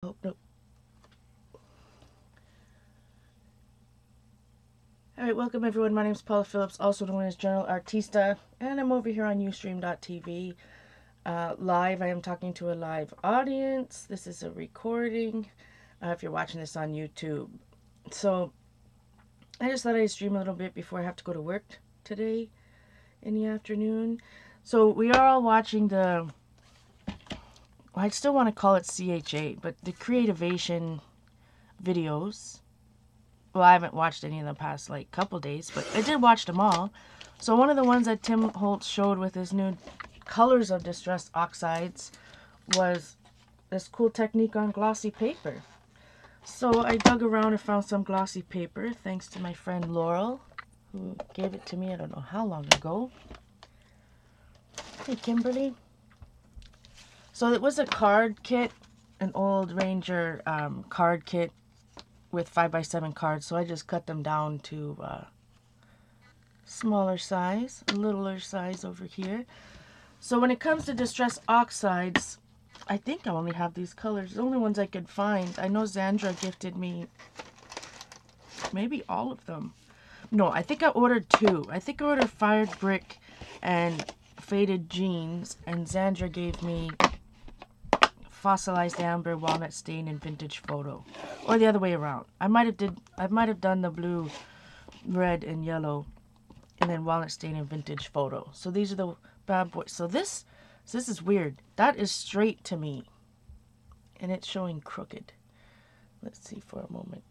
Oh, no. Alright, welcome everyone. My name is Paula Phillips, also known as General Artista, and I'm over here on Ustream.tv. Live, I am talking to a live audience. This is a recording if you're watching this on YouTube. So, I just thought I'd stream a little bit before I have to go to work today in the afternoon. So, we are all watching the, I still want to call it CHA, but the Creativation videos. Well, I haven't watched any in the past couple days, but I did watch them all. So one of the ones that Tim Holtz showed with his new colors of Distress Oxides was this cool technique on glossy paper. So I dug around and found some glossy paper thanks to my friend Laurel, who gave it to me I don't know how long ago. Hey Kimberly. So it was a card kit, an old Ranger card kit with 5x7 cards, so I just cut them down to smaller size, a littler size over here. So when it comes to Distress Oxides, I think I only have these colors, the only ones I could find. I know Zandra gifted me maybe all of them. No, I think I ordered two. I think I ordered Fired Brick and Faded Jeans, and Zandra gave me Fossilized Amber, Walnut Stain, and Vintage Photo, or the other way around. I might have done the blue, red, and yellow, and then Walnut Stain and Vintage Photo. So these are the bad boys. So this is weird. That is straight to me, and it's showing crooked. Let's see for a moment.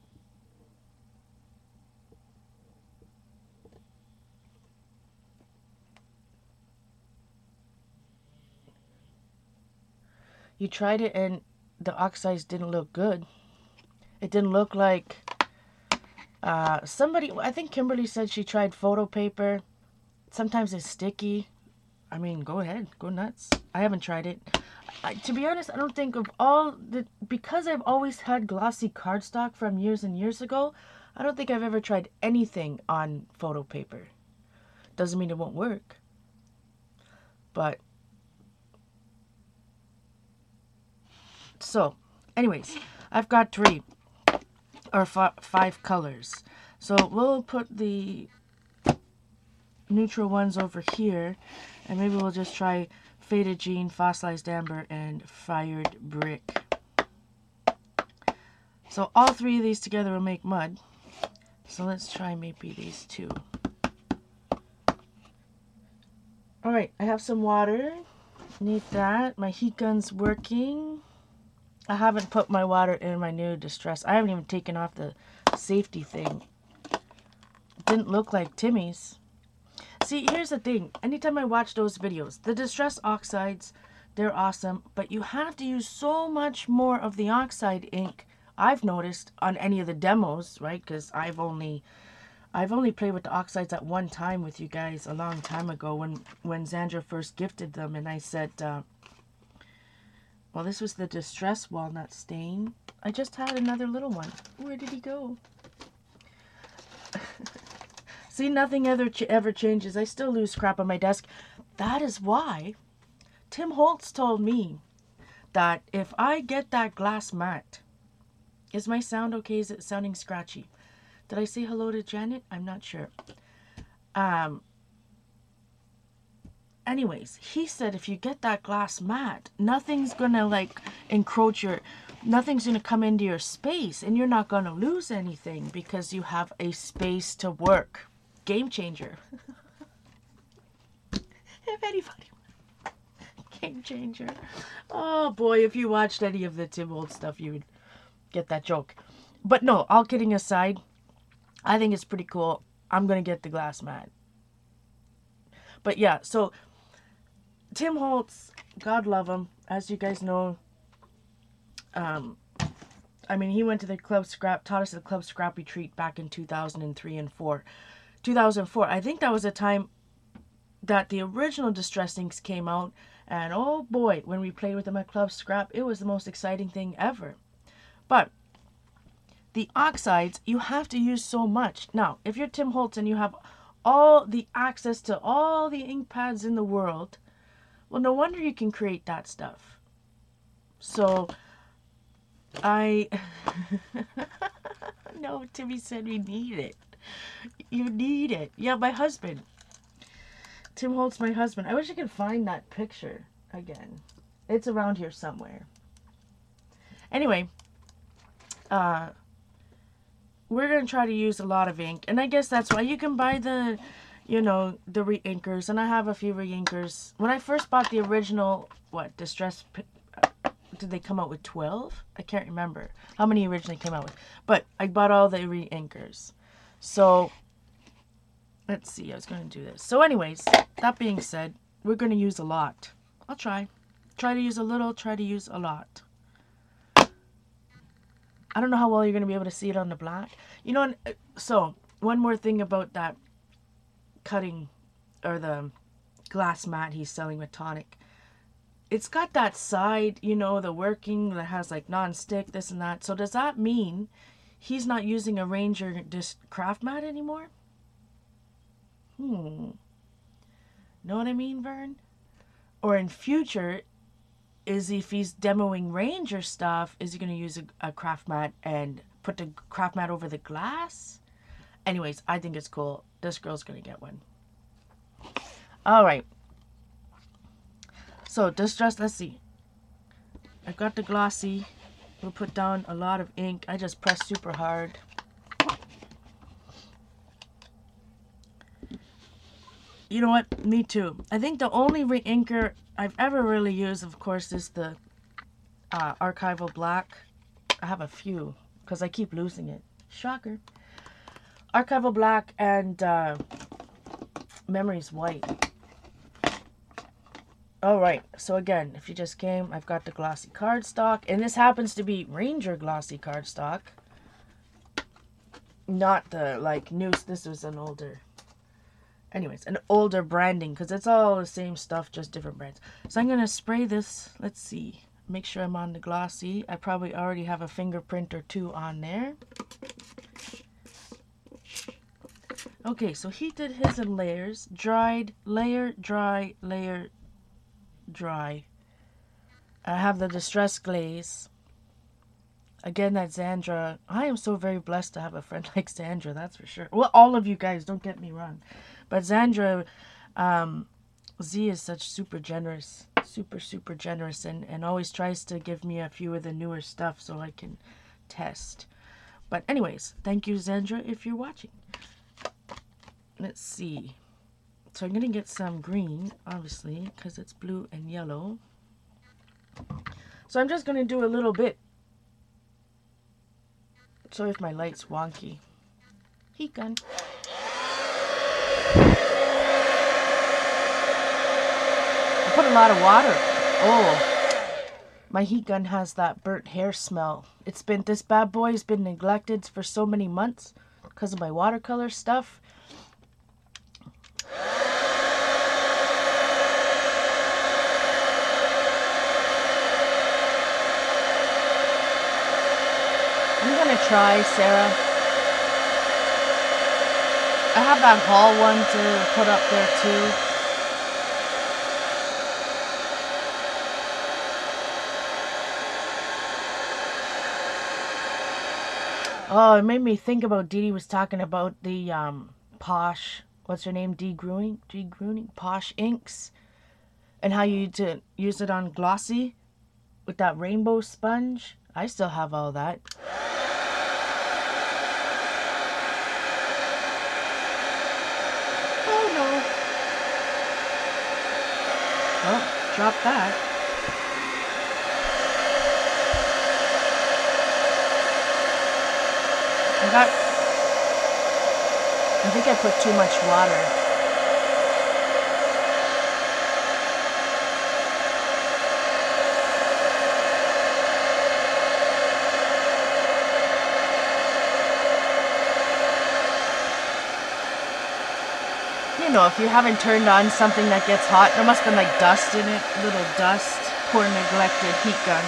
You tried it and the oxides didn't look good. It didn't look like somebody, I think Kimberly said she tried photo paper. Sometimes it's sticky. I mean, go ahead, go nuts. I haven't tried it. To be honest, I don't think of all the, because I've always had glossy cardstock from years and years ago, I don't think I've ever tried anything on photo paper. Doesn't mean it won't work. But so, anyways, I've got three or five colors. So we'll put the neutral ones over here, and maybe we'll just try Faded Jean, Fossilized Amber, and Fired Brick. So all three of these together will make mud. So let's try maybe these two. Alright, I have some water. Need that. My heat gun's working. I haven't put my water in my new Distress. I haven't even taken off the safety thing. It didn't look like Timmy's. See, here's the thing. Anytime I watch those videos, the Distress Oxides, they're awesome, but you have to use so much more of the Oxide ink, I've noticed, on any of the demos, right? Because I've only played with the Oxides at one time with you guys a long time ago when Zandra first gifted them, and I said, well, this was the Distress Walnut Stain. I just had another little one. Where did he go? See, nothing ever changes. I still lose crap on my desk. That is why Tim Holtz told me that if I get that glass mat, is my sound okay? Is it sounding scratchy? Did I say hello to Janet? I'm not sure. Anyways, he said if you get that glass mat, nothing's gonna encroach nothing's gonna come into your space, and you're not gonna lose anything because you have a space to work. Game changer. If anybody, game changer. Oh boy, if you watched any of the Tim Holtz stuff, you would get that joke. But no, all kidding aside, I think it's pretty cool. I'm gonna get the glass mat. But yeah, so Tim Holtz, God love him, as you guys know. I mean, he went to the Club Scrap, taught us the Club Scrap retreat back in 2003 and 4. 2004, I think that was the time that the original Distress Inks came out, and oh boy, when we played with them at Club Scrap, it was the most exciting thing ever. But the Oxides, you have to use so much. Now, if you're Tim Holtz and you have all the access to all the ink pads in the world, well, no wonder you can create that stuff. So I no, Timmy said we need it. You need it. Yeah, my husband. Tim Holt's my husband. I wish I could find that picture again. It's around here somewhere. Anyway, we're going to try to use a lot of ink. And I guess that's why you can buy the, you know, the re-inkers. And I have a few re-inkers. When I first bought the original, Distress, did they come out with 12? I can't remember how many originally came out with. But I bought all the re-inkers. So, let's see. I was going to do this. So anyways, that being said, we're going to use a lot. I'll try. Try to use a little, try to use a lot. I don't know how well you're going to be able to see it on the black. You know, so one more thing about that cutting, or the glass mat he's selling with tonic. It's got that side, you know, the working that has like non-stick, this and that. So does that mean he's not using a Ranger craft mat anymore? Know what I mean, Vern? Or in future, is if he's demoing Ranger stuff, is he going to use a craft mat and put the craft mat over the glass? Anyways, I think it's cool. This girl's going to get one. Alright. So, Distress, let's see. I've got the glossy. We'll put down a lot of ink. I just press super hard. You know what? Me too. I think the only re-inker I've ever really used, of course, is the Archival Black. I have a few because I keep losing it. Shocker. Archival Black and Memories White. Alright, so again, if you just came, I've got the glossy cardstock. And this happens to be Ranger glossy cardstock. Not the, like, new, this was an older... Anyways, an older branding, because it's all the same stuff, just different brands. So I'm going to spray this. Let's see. Make sure I'm on the glossy. I probably already have a fingerprint or two on there. Okay, so he did his in layers. Dried, layer, dry, layer, dry. I have the Distress Glaze. Again, that Xandra. I am so very blessed to have a friend like Xandra, that's for sure. Well, all of you guys, don't get me wrong. But Xandra, Z is such super generous. Super generous. And always tries to give me a few of the newer stuff so I can test. But anyways, thank you, Xandra, if you're watching. Let's see. So I'm going to get some green, obviously, because it's blue and yellow. So I'm just going to do a little bit. Sorry if my light's wonky. Heat gun. I put a lot of water. Oh, my heat gun has that burnt hair smell. It's been, this bad boy has been neglected for so many months because of my watercolor stuff. I'm gonna try, Sarah. I have that haul one to put up there too. Oh, it made me think about Dee Dee was talking about the Posh, what's her name, Dee Gruning, Posh inks, and how you to use it on glossy with that rainbow sponge. I still have all that. Oh no. Oh, drop that. I think I put too much water. You know, if you haven't turned on something that gets hot, there must have been like dust in it, little dust, poor neglected heat gun.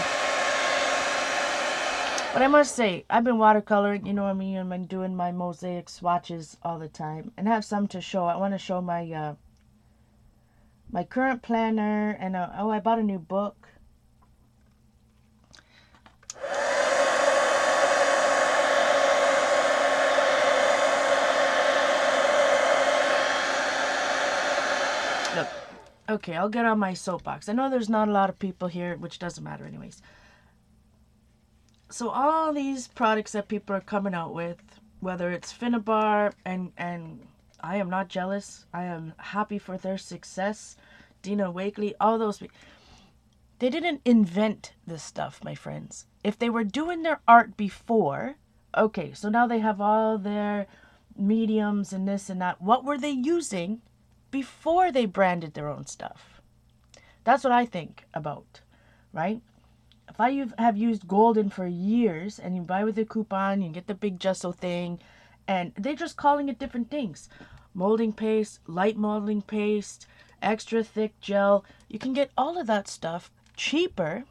But I must say, I've been watercoloring, you know what I mean? I've been doing my mosaic swatches all the time. And I have some to show. I want to show my my current planner. And oh, I bought a new book. Okay, I'll get on my soapbox. I know there's not a lot of people here, which doesn't matter anyways. So all these products that people are coming out with, whether it's Finnabar, and I am not jealous. I am happy for their success. Dina Wakley, all those people. They didn't invent this stuff, my friends. If they were doing their art before, okay, so now they have all their mediums and this and that. What were they using before they branded their own stuff? That's what I think about, right? If I have used Golden for years and you buy with a coupon, you get the big gesso thing, and they're just calling it different things. Molding paste, light molding paste, extra thick gel. You can get all of that stuff cheaper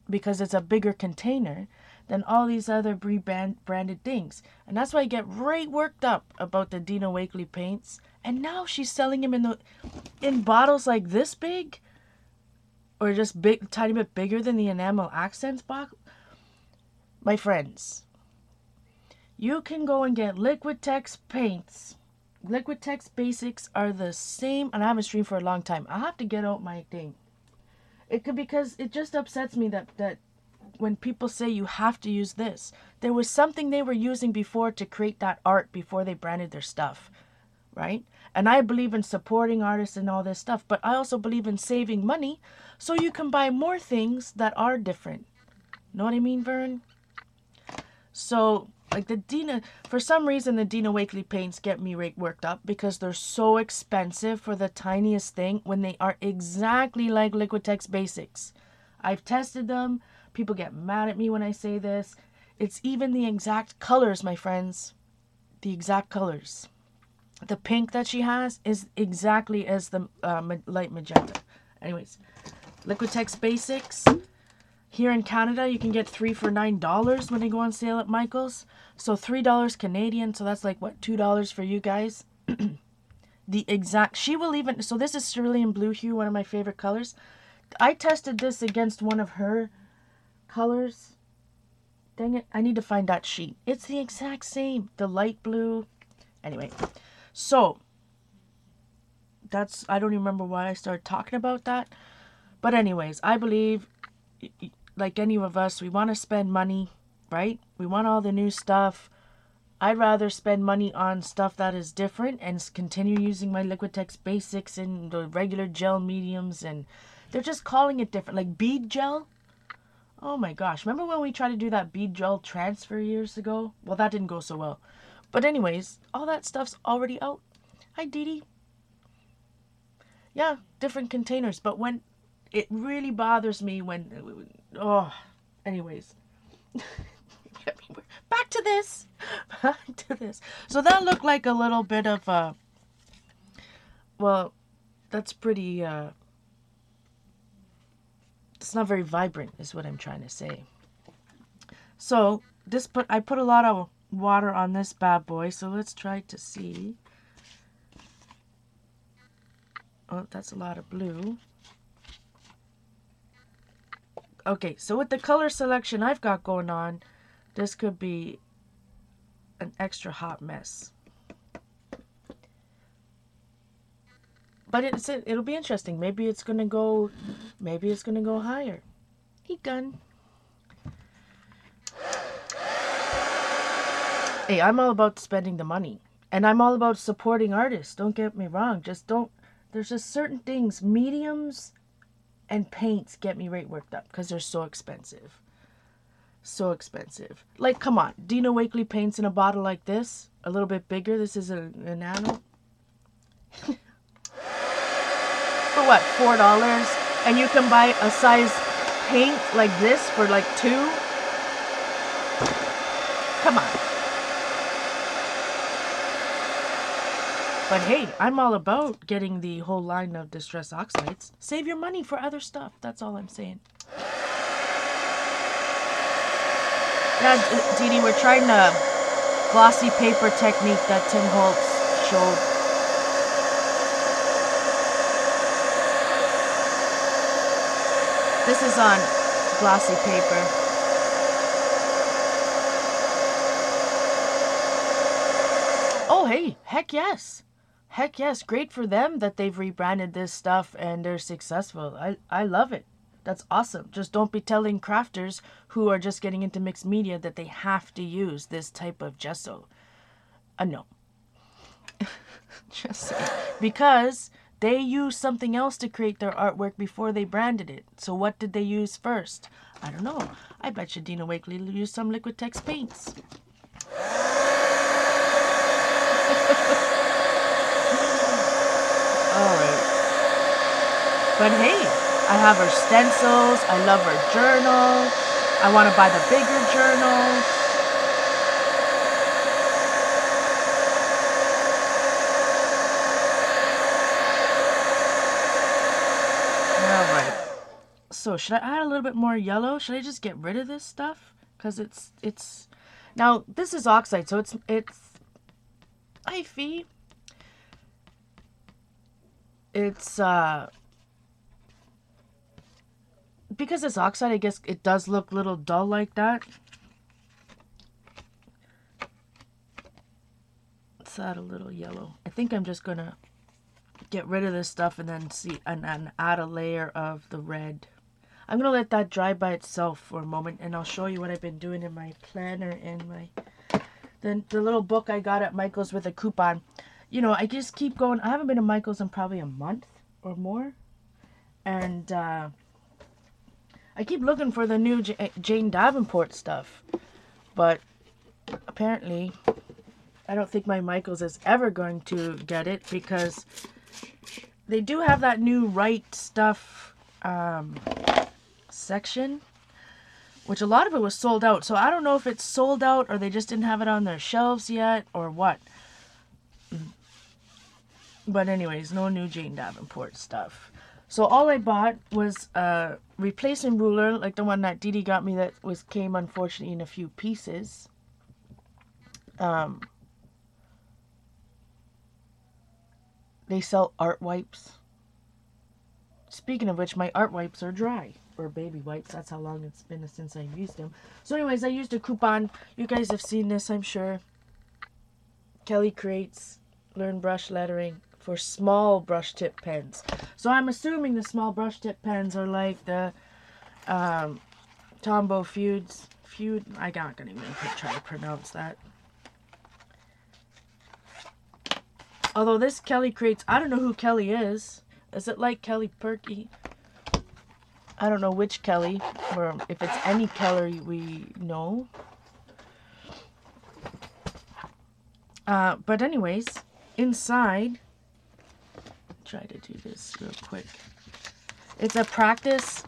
because it's a bigger container than all these other branded things. And that's why I get right worked up about the Dina Wakley paints. And now she's selling them in bottles like this big, or just big, tiny bit bigger than the enamel accents box. My friends, you can go and get Liquitex paints. Liquitex basics are the same, and I haven't streamed for a long time. I have to get out my thing. It could, because it just upsets me that when people say you have to use this, there was something they were using before to create that art before they branded their stuff, right? And I believe in supporting artists and all this stuff, but I also believe in saving money so you can buy more things that are different. Know what I mean, Vern? So, like the Dina, for some reason the Dina Wakley paints get me worked up because they're so expensive for the tiniest thing when they are exactly like Liquitex basics. I've tested them. People get mad at me when I say this. It's even the exact colors, my friends. The exact colors. The pink that she has is exactly as the light magenta. Anyways, Liquitex basics. Here in Canada, you can get 3 for $9 when they go on sale at Michael's. So $3 Canadian. So that's like, what, $2 for you guys? The exact... She will even... So this is cerulean blue hue, one of my favorite colors. I tested this against one of her colors. Dang it. I need to find that sheet. It's the exact same. The light blue. Anyway. So. That's... I don't even remember why I started talking about that. But anyways, I believe... Like any of us, we want to spend money, right? We want all the new stuff. I'd rather spend money on stuff that is different and continue using my Liquitex basics and the regular gel mediums, and they're just calling it different. Like bead gel. Oh my gosh. Remember when we tried to do that bead gel transfer years ago? Well, that didn't go so well. But anyways, all that stuff's already out. Hi, Dee Dee. Yeah, different containers. But when... It really bothers me when... Oh, anyways. Back to this. Back to this. So that looked like a little bit of a... Well, that's pretty... It's not very vibrant, is what I'm trying to say. So, I put a lot of water on this bad boy. So let's try to see. Oh, that's a lot of blue. Okay, so with the color selection I've got going on, this could be an extra hot mess. But it'll be interesting. Maybe it's gonna go higher. Heat gun. Hey, I'm all about spending the money. And I'm all about supporting artists. Don't get me wrong. There's just certain things, mediums and paints get me right worked up because they're so expensive. So expensive. Like, come on. Dina Wakley paints in a bottle like this. A little bit bigger. This is a nano. For what? $4? And you can buy a size paint like this for like $2? Come on. But hey, I'm all about getting the whole line of Distress Oxides. Save your money for other stuff. That's all I'm saying. Yeah, Dee Dee, we're trying the glossy paper technique that Tim Holtz showed. This is on glossy paper. Oh, hey, heck yes. heck yes, great for them that they've rebranded this stuff and they're successful. I love it. That's awesome. Just don't be telling crafters who are just getting into mixed media that they have to use this type of gesso. No. Just saying. Because they used something else to create their artwork before they branded it. So what did they use first? I don't know. I bet you Dina Wakley used some Liquitex paints. Alright. But hey, I have her stencils. I love her journal. I want to buy the bigger journal. Alright. So, should I add a little bit more yellow? Should I just get rid of this stuff? Because it's... Now, this is Oxide, so it's Ify. It's, because it's Oxide, I guess it does look a little dull like that. Let's add a little yellow. I think I'm just gonna get rid of this stuff and then and add a layer of the red. I'm gonna let that dry by itself for a moment, and I'll show you what I've been doing in my planner and my the little book I got at Michael's with a coupon. You know, I just keep going. I haven't been to Michael's in probably a month or more, and I keep looking for the new Jane Davenport stuff, but apparently I don't think my Michael's is ever going to get it, because they do have that new Right stuff section, which a lot of it was sold out. So I don't know if it's sold out or they just didn't have it on their shelves yet or what. But anyways, no new Jane Davenport stuff. So all I bought was a replacement ruler, like the one that Dee Dee got me that came unfortunately in a few pieces. They sell art wipes. Speaking of which, my art wipes are dry. Or baby wipes. That's how long it's been since I've used them. So anyways, I used a coupon. You guys have seen this, I'm sure. Kelly Creates Learn Brush Lettering for small brush tip pens. So I'm assuming the small brush tip pens are like the Tombow Feud. I'm not going to even try to pronounce that. Although this Kelly Creates, I don't know who Kelly is. Is it like Kelly Perky? I don't know which Kelly, or if it's any Kelly we know. But anyways, inside, try to do this real quick. It's a practice,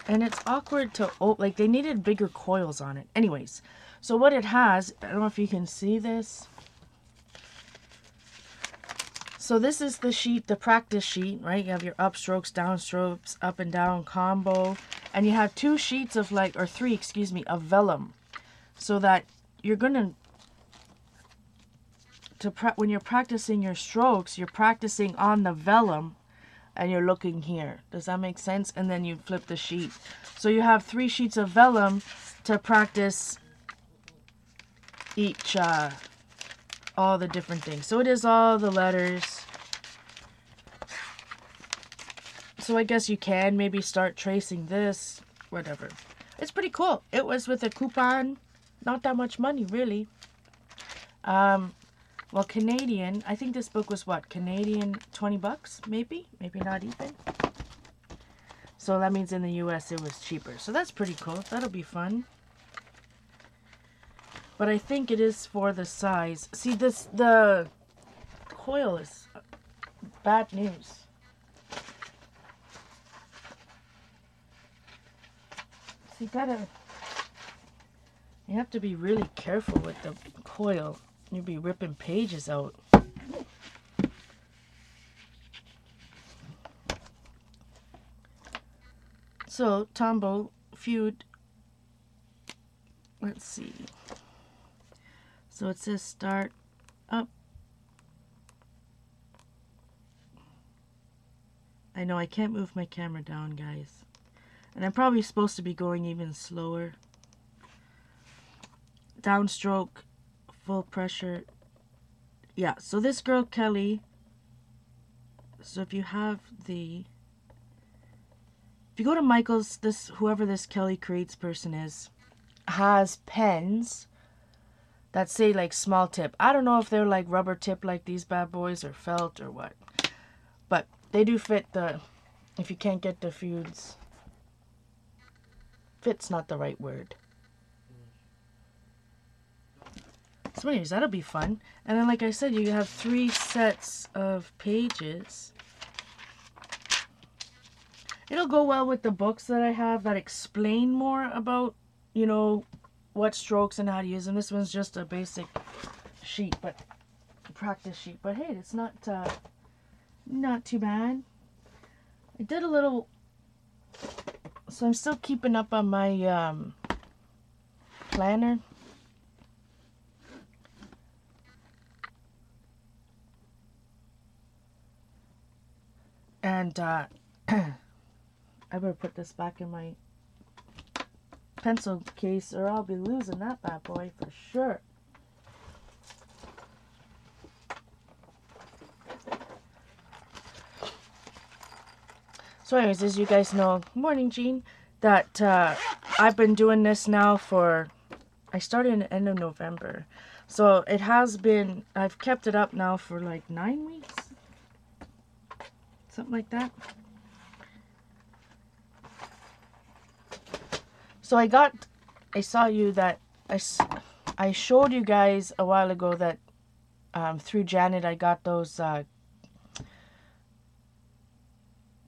and it's awkward to, like they needed bigger coils on it. Anyways, so what it has, I don't know if you can see this. So this is the sheet, the practice sheet, right? You have your upstrokes, downstrokes, up and down combo. And you have two sheets of like, or three, excuse me, of vellum. So that you're going to when you're practicing your strokes, you're practicing on the vellum and you're looking here. Does that make sense? And then you flip the sheet. So you have 3 sheets of vellum to practice each, all the different things. So it is all the letters. So I guess you can maybe start tracing this, whatever. It's pretty cool. It was with a coupon, not that much money really. Well, Canadian, I think this book was what, Canadian 20 bucks, maybe not even. So that means in the US it was cheaper. So that's pretty cool. That'll be fun. But I think it is for the size. See, the coil is bad news. So you have to be really careful with the coil. You'll be ripping pages out. So, Tombow Feud. Let's see. So it says start up. I know I can't move my camera down, guys. And I'm probably supposed to be going even slower. Downstroke, full pressure. Yeah, so this girl Kelly So if you go to Michael's, whoever this Kelly Creates person is, has pens that say like small tip. I don't know if they're like rubber tip like these bad boys or felt or what. But they do fit if you can't get the feuds. Fit's not the right word. So anyways, that'll be fun. And then like I said, you have 3 sets of pages. It'll go well with the books that I have that explain more about, you know, what strokes and how to use them. This one's just a basic sheet, but practice sheet. But hey, it's not too bad. I did a little, so I'm still keeping up on my planner. And I better put this back in my pencil case or I'll be losing that bad boy for sure. So anyways, as you guys know, morning Jean, that I've been doing this now I started in the end of November. So it has been, I've kept it up now for like 9 weeks. Something like that. So I saw you that, I showed you guys a while ago that through Janet I got those, they're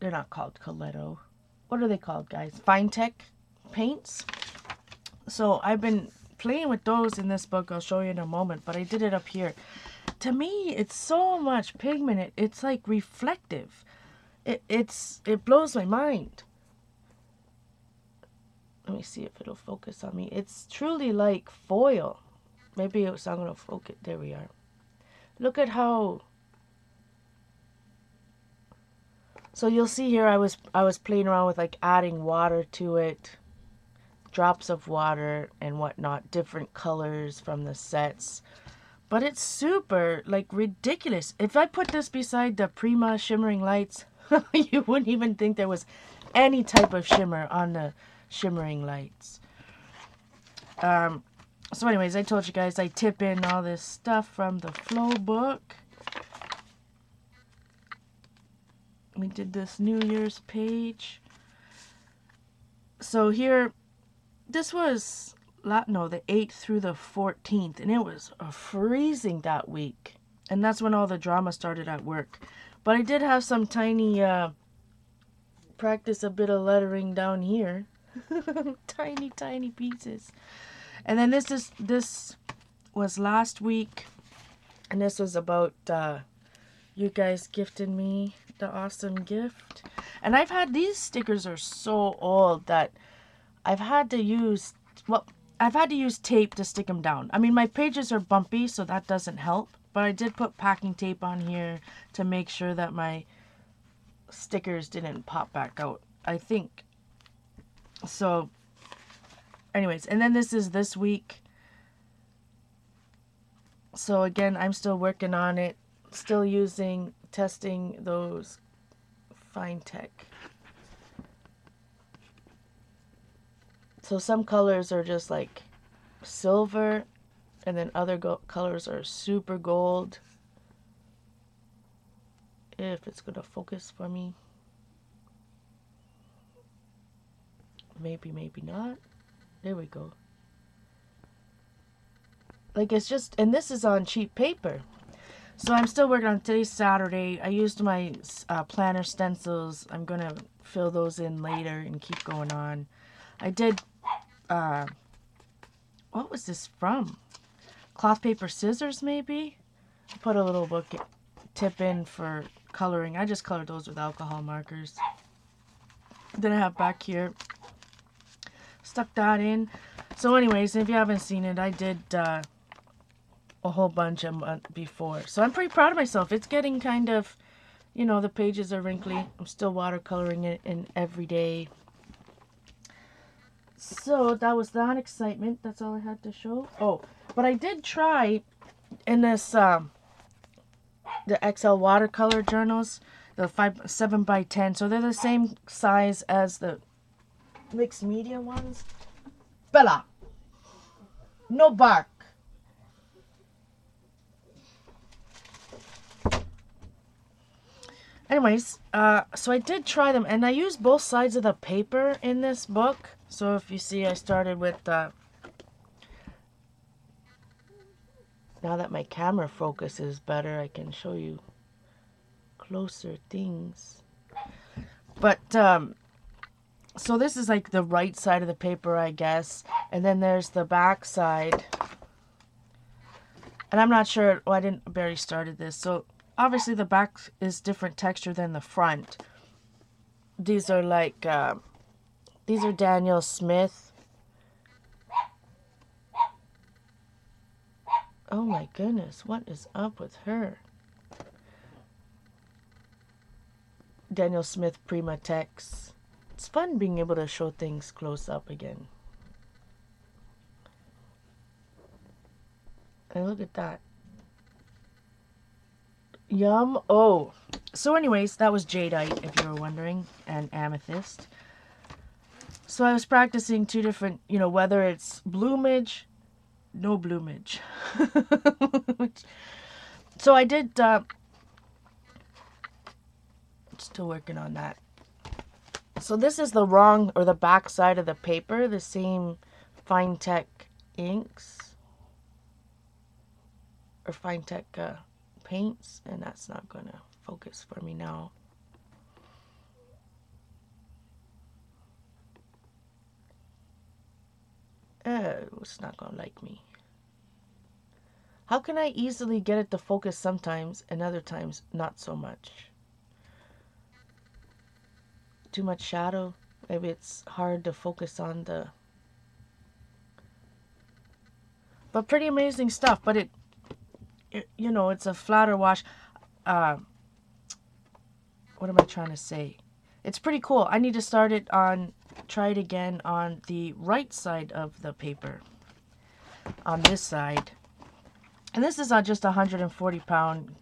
not called Coletto. What are they called, guys? Finetech paints. So I've been playing with those in this book. I'll show you in a moment, but I did it up here. To me, it's so much pigment. It's like reflective. It blows my mind. Let me see if it'll focus on me. It's truly like foil. Maybe it's not going to focus. There we are. Look at how. So you'll see here I was playing around with like adding water to it. Drops of water and whatnot. Different colors from the sets. But it's super like ridiculous. If I put this beside the Prima Shimmering Lights, you wouldn't even think there was any type of shimmer on the Shimmering Lights. So anyways, I told you guys I tip in all this stuff from the Flow book. We did this New Year's page. So here, this was, the 8th through the 14th, and it was freezing that week. And that's when all the drama started at work. But I did have some tiny, practice a bit of lettering down here. Tiny, tiny pieces. And then this was last week, and this was about, you guys gifted me the awesome gift. And these stickers are so old that I've had to use tape to stick them down. I mean, my pages are bumpy, so that doesn't help. But I did put packing tape on here to make sure that my stickers didn't pop back out, I think. So, anyways, and then this is this week. So again, I'm still working on it. Still testing those Finetech. So some colors are just like silver, and then other colors are super gold. If it's gonna focus for me. Maybe, maybe not. There we go. Like it's just, and this is on cheap paper. So I'm still working on today's Saturday. I used my planner stencils. I'm going to fill those in later and keep going on. I did, what was this from? Cloth, paper, scissors maybe? I put a little book tip in for coloring. I just colored those with alcohol markers. Then I have back here, stuck that in. So anyways, if you haven't seen it, I did a whole bunch a month before. So I'm pretty proud of myself. It's getting kind of, you know, the pages are wrinkly. I'm still watercoloring it in every day. So that was that excitement. That's all I had to show. Oh, but I did try in this, the XL watercolor journals. the 7 by 10. So they're the same size as the mixed media ones. Bella, no bark. Anyways, so I did try them, and I used both sides of the paper in this book. So if you see, I started with now that my camera focus is better, I can show you closer things. But so this is like the right side of the paper, I guess, and then there's the back side. And I'm not sure, well, I didn't barely started this, so obviously the back is different texture than the front. These are like these are Daniel Smith. Oh my goodness, what is up with her? Daniel Smith Prima Text. It's fun being able to show things close up again. And look at that. Yum. Oh. So anyways, that was jadeite, if you were wondering, and amethyst. So I was practicing two different, you know, whether it's bloomage, no bloomage. So I did, still working on that. So this is the wrong, or the back side of the paper, the same Fine Tech inks, or Fine Tech paints, and that's not going to focus for me now. It's not going to like me. How can I easily get it to focus sometimes, and other times not so much? Too much shadow? Maybe it's hard to focus on the... But pretty amazing stuff, but it you know, it's a flatter wash. What am I trying to say? It's pretty cool. I need to start it on, try it again on the right side of the paper. On this side. And this is on just 140-pound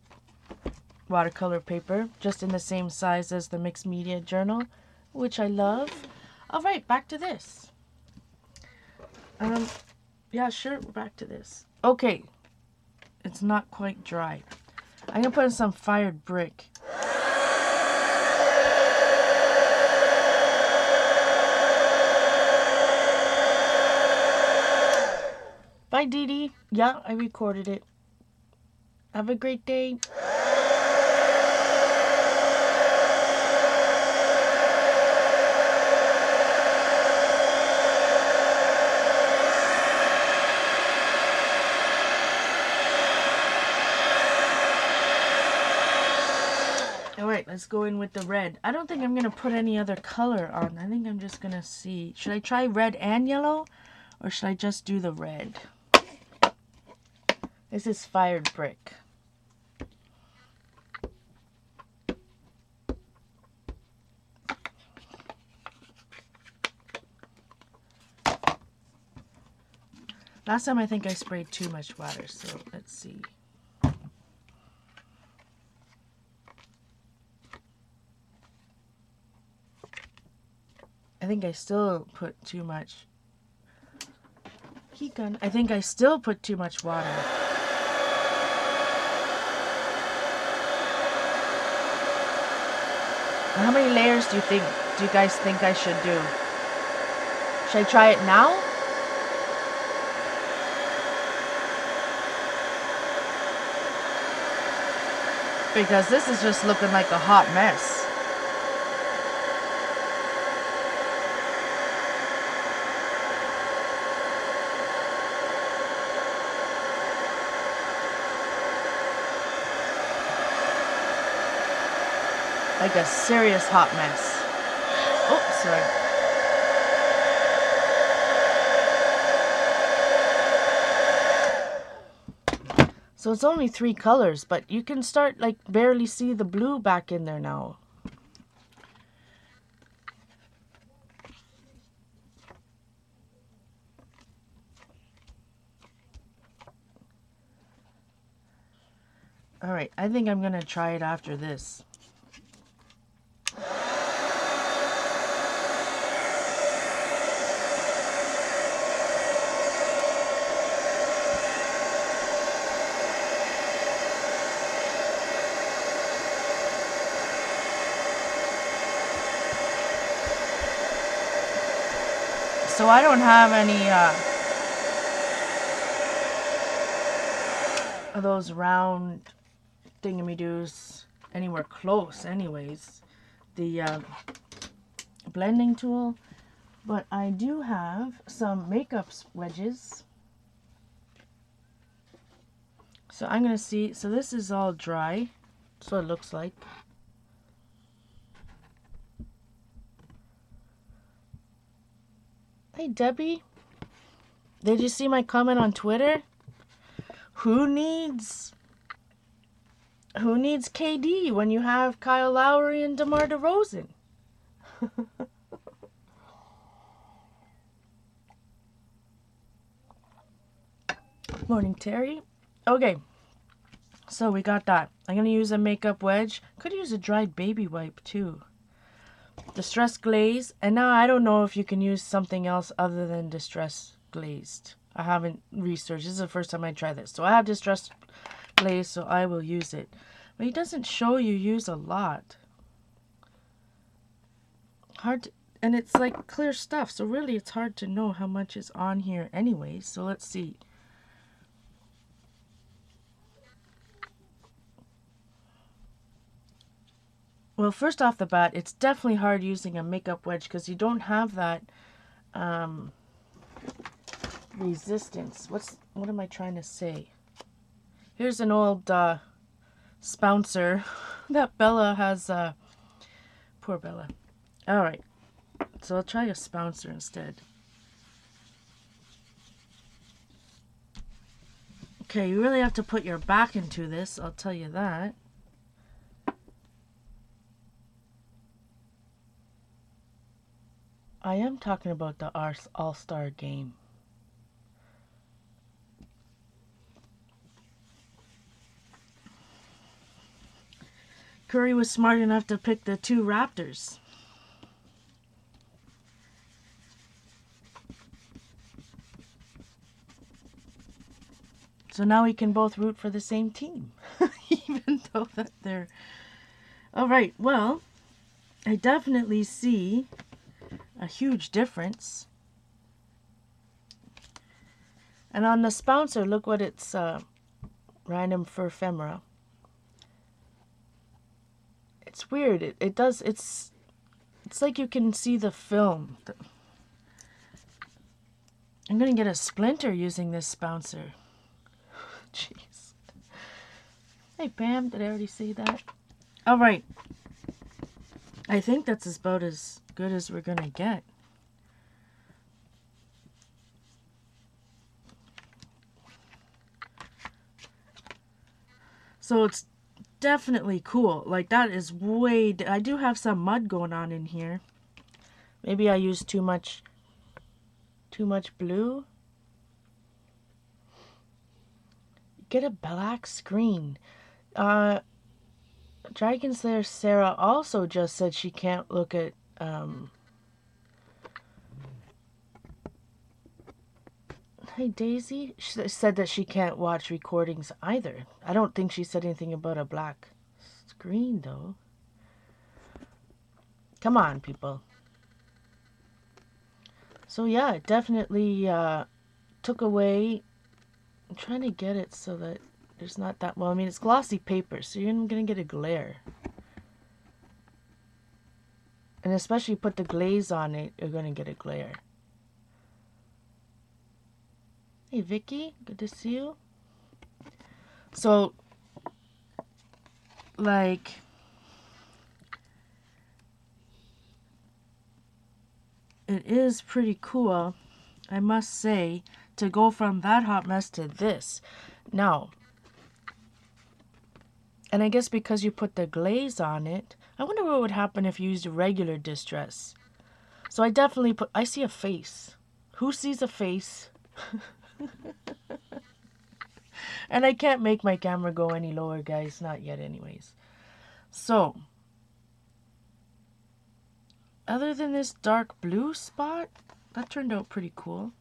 watercolor paper, just in the same size as the mixed media journal, which I love. All right, back to this. Yeah, sure, back to this. Okay, it's not quite dry. I'm gonna put in some fired brick. Bye, Dee Dee. Yeah, I recorded it. Have a great day. Alright, let's go in with the red. I don't think I'm going to put any other color on. I think I'm just going to see. Should I try red and yellow? Or should I just do the red? This is fired brick. Last time I think I sprayed too much water, so let's see. I think I still put too much. Heat gun. I think I still put too much water. How many layers do you guys think I should do? Should I try it now? Because this is just looking like a hot mess. Like a serious hot mess. Oh, sorry. So it's only 3 colors, but you can start like barely see the blue back in there now. All right, I think I'm gonna try it after this. so I don't have any of those round thingamajiggies anywhere close anyways. The blending tool. But I do have some makeup wedges. So I'm going to see. So this is all dry. That's what it looks like. Hey, Debbie. Did you see my comment on Twitter? Who needs KD when you have Kyle Lowry and DeMar DeRozan? Morning, Terry. Okay, so we got that. I'm going to use a makeup wedge. Could use a dried baby wipe, too. Distress Glaze. And now I don't know if you can use something else other than Distress Glazed. I haven't researched. This is the first time I try this. So I have Distress Glaze, so I will use it. But it doesn't show you use a lot. Hard to, and it's like clear stuff. So really it's hard to know how much is on here anyway. So let's see. Well, first off the bat, it's definitely hard using a makeup wedge because you don't have that resistance. What am I trying to say? Here's an old spouncer that Bella has. Poor Bella. All right, so I'll try a spouncer instead. Okay, you really have to put your back into this, I'll tell you that. I am talking about the All-Star game. Curry was smart enough to pick the 2 Raptors. So now we can both root for the same team. Even though that they're... Alright, well, I definitely see a huge difference. And on the spouncer, look what it's random for ephemera. It's weird. It's like you can see the film. I'm gonna get a splinter using this spouncer. Jeez. Hey Pam, did I already say that? Alright. I think that's about as good as we're gonna get. So it's definitely cool. Like that is way... I do have some mud going on in here. Maybe I used too much blue. Get a black screen. Dragon Slayer Sarah also just said she can't look at Hey Daisy, she said that she can't watch recordings either. I don't think she said anything about a black screen though. Come on, people. So yeah, it definitely took away... I'm trying to get it so that there's not that... Well, I mean, it's glossy paper, so you're going to get a glare. And especially put the glaze on it, you're going to get a glare. Hey, Vicky. Good to see you. So, like... It is pretty cool, I must say, to go from that hot mess to this. Now, and I guess because you put the glaze on it, I wonder what would happen if you used regular Distress. So I definitely put... I see a face. Who sees a face? And I can't make my camera go any lower, guys. Not yet anyways. So, other than this dark blue spot, that turned out pretty cool.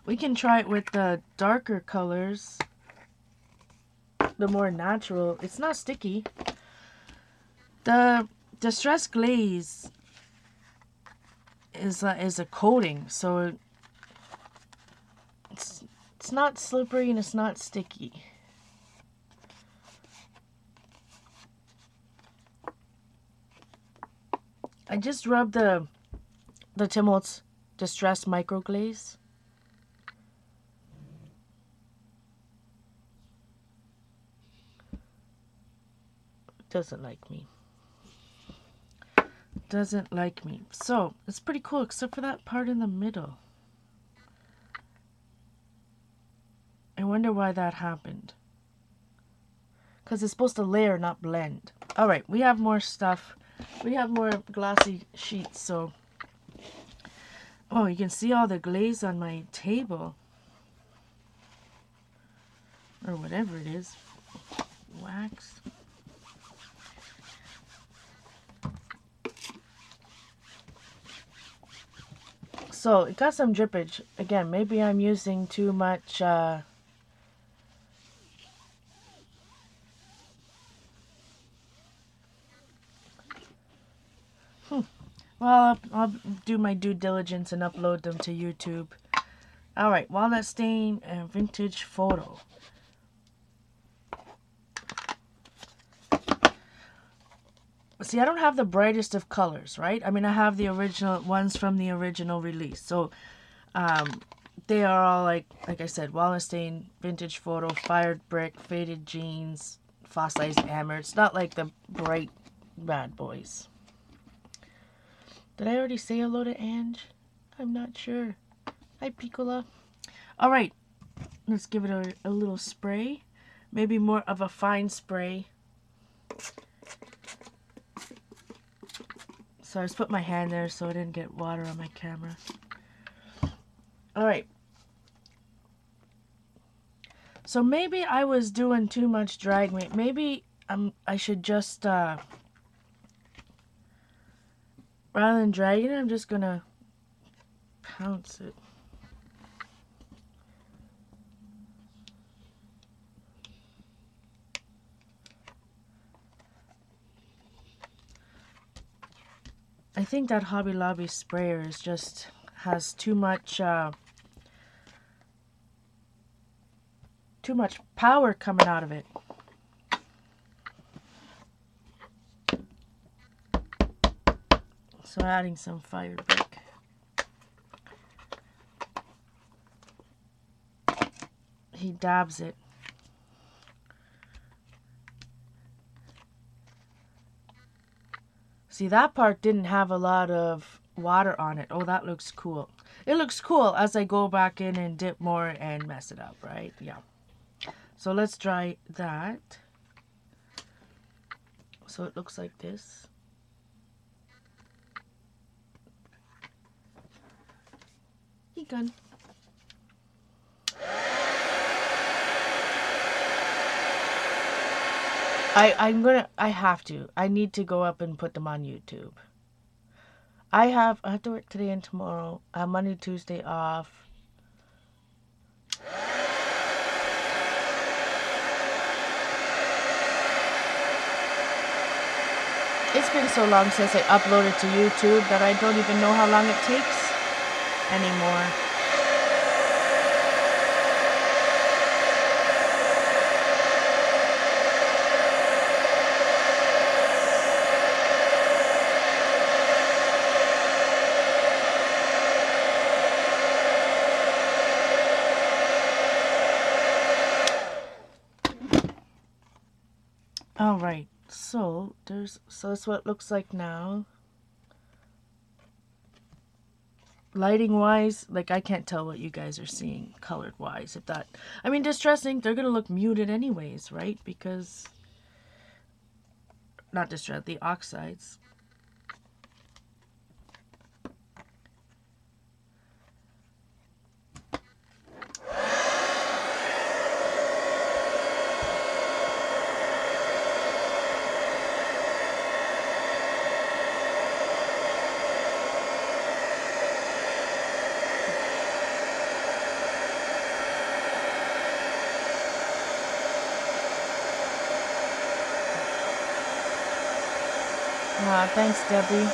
We can try it with the darker colors. The more natural. It's not sticky. The Distress Glaze is a coating, so it's not slippery and it's not sticky. I just rubbed the Tim Holtz Distress Micro Glaze. Doesn't like me. Doesn't like me. So, it's pretty cool except for that part in the middle. I wonder why that happened. Because it's supposed to layer, not blend. Alright, we have more stuff. We have more glossy sheets, so... Oh, you can see all the glaze on my table. Or whatever it is. Wax. So, it got some drippage. Again, maybe I'm using too much... Well, I'll do my due diligence and upload them to YouTube. Alright, walnut stain and vintage photo. See, I don't have the brightest of colors, right? I mean, I have the original ones from the original release. So, they are all like I said, walnut stain, vintage photo, fired brick, faded jeans, fossilized amber. It's not like the bright bad boys. Did I already say hello to Ange? I'm not sure. Hi, Piccola. Alright, let's give it a little spray. Maybe more of a fine spray. So I just put my hand there so I didn't get water on my camera. Alright. So maybe I was doing too much drag. Maybe I should just... rather than dragging it, I'm just gonna pounce it. I think that Hobby Lobby sprayer is just has too much power coming out of it. So adding some fired brick. He dabs it. See, that part didn't have a lot of water on it. Oh, that looks cool. It looks cool as I go back in and dip more and mess it up, right? Yeah. So let's dry that. So it looks like this. Gun. I need to go up and put them on YouTube. I have to work today and tomorrow. I have Monday, Tuesday off. It's been so long since I uploaded to YouTube that I don't even know how long it takes anymore. All right, so that's what it looks like now. Lighting wise, like I can't tell what you guys are seeing colored wise. If that, I mean, Distress ink, they're gonna look muted anyways, right? Because not Distress, the Oxides. Thanks, Debbie.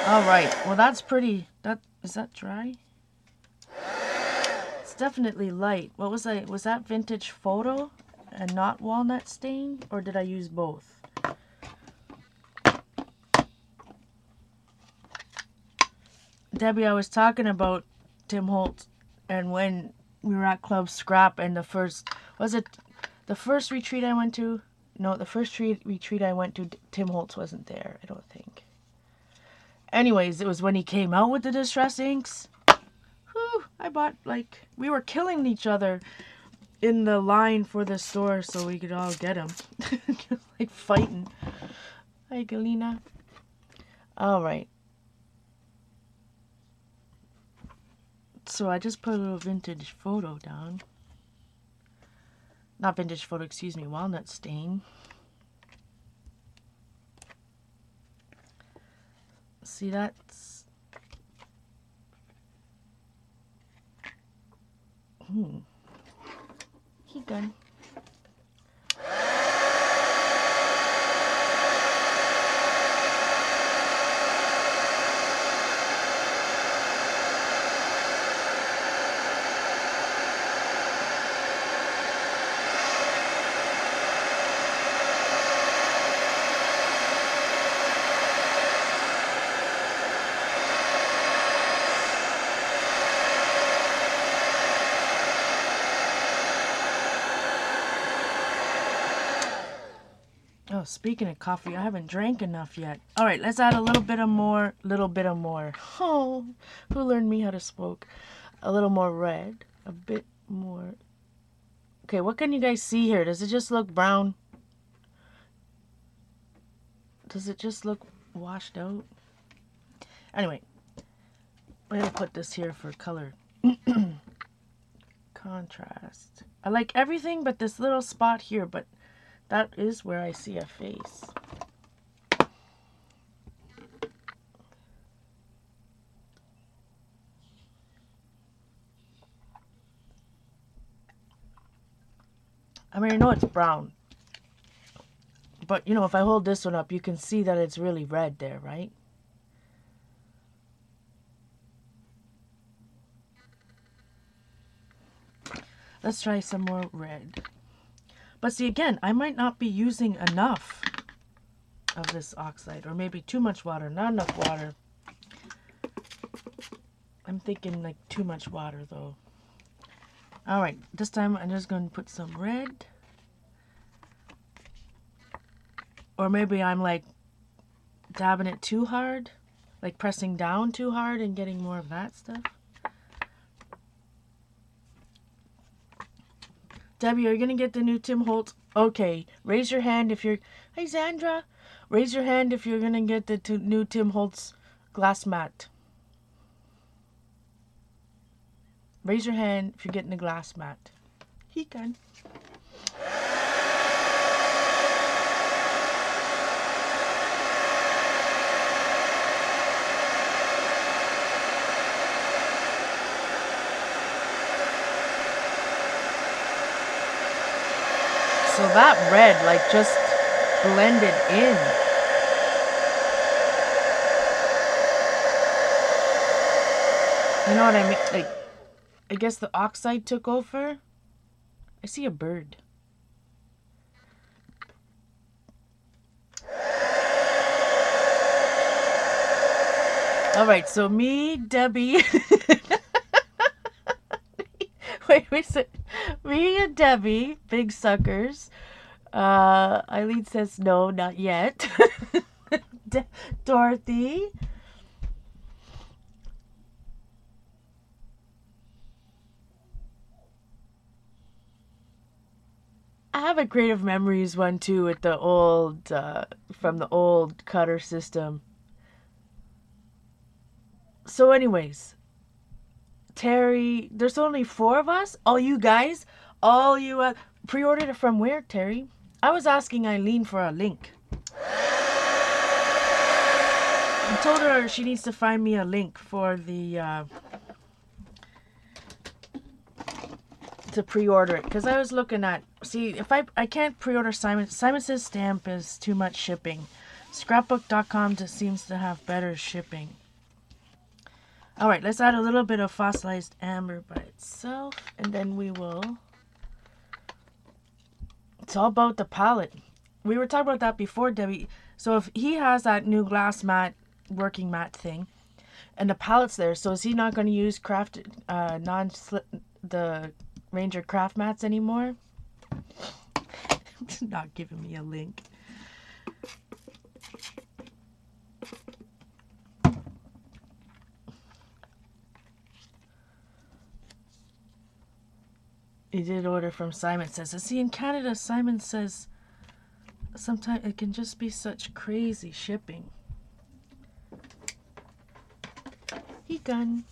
All right. Well, that's pretty. Is that dry? It's definitely light. What was I? Was that vintage photo and not walnut stain, or did I use both? Debbie, I was talking about Tim Holtz, and when we were at Club Scrap, and the first retreat I went to? No, the first retreat I went to, Tim Holtz wasn't there, I don't think. Anyways, it was when he came out with the Distress inks. Whew, I bought, like, we were killing each other in the line for the store so we could all get them. Like fighting. Hi, Galina. Alright. So I just put a little vintage photo down. Not vintage photo, excuse me, walnut stain. See, that's... Heat gun. Oh, speaking of coffee, I haven't drank enough yet. All right, let's add a little bit of more. Oh, who learned me how to smoke? A little more red, a bit more. Okay, what can you guys see here? Does it just look brown? Does it just look washed out? Anyway, I'm gonna put this here for color. Contrast. I like everything but this little spot here, but that is where I see a face. I mean, I know it's brown. But, you know, if I hold this one up, you can see that it's really red there, right? Let's try some more red. But see, again, I might not be using enough of this oxide, or maybe too much water, not enough water. I'm thinking like too much water though. All right, this time I'm just going to put some red. Or maybe I'm like dabbing it too hard, like pressing down too hard and getting more of that stuff. Debbie, are you going to get the new Tim Holtz? Okay, raise your hand if you're... Hey, Zandra. Raise your hand if you're going to get the new Tim Holtz glass mat. Raise your hand if you're getting the glass mat. He can. So that red, like, just blended in. You know what I mean? Like, I guess the oxide took over. I see a bird. Alright, so me, Debbie... Wait, me and Debbie, big suckers. Eileen says no, not yet. Dorothy. I have a Creative Memories one too with the old, from the old cutter system. So anyways, Terry, there's only 4 of us. All you guys, all you pre-ordered it from where, Terry? I was asking Eileen for a link. I told her she needs to find me a link for the to pre-order it, because I was looking at, see, if I can't pre-order Simon says stamp is too much shipping. Scrapbook.com just seems to have better shipping. All right, let's add a little bit of fossilized amber by itself, and then we will... It's all about the palette. We were talking about that before, Debbie. So if he has that new glass mat, working mat thing, and the palette's there, so is he not going to use the Ranger craft mats anymore? Not giving me a link. He did order from Simon Says. See, in Canada, Simon Says sometimes it can just be such crazy shipping. He gone.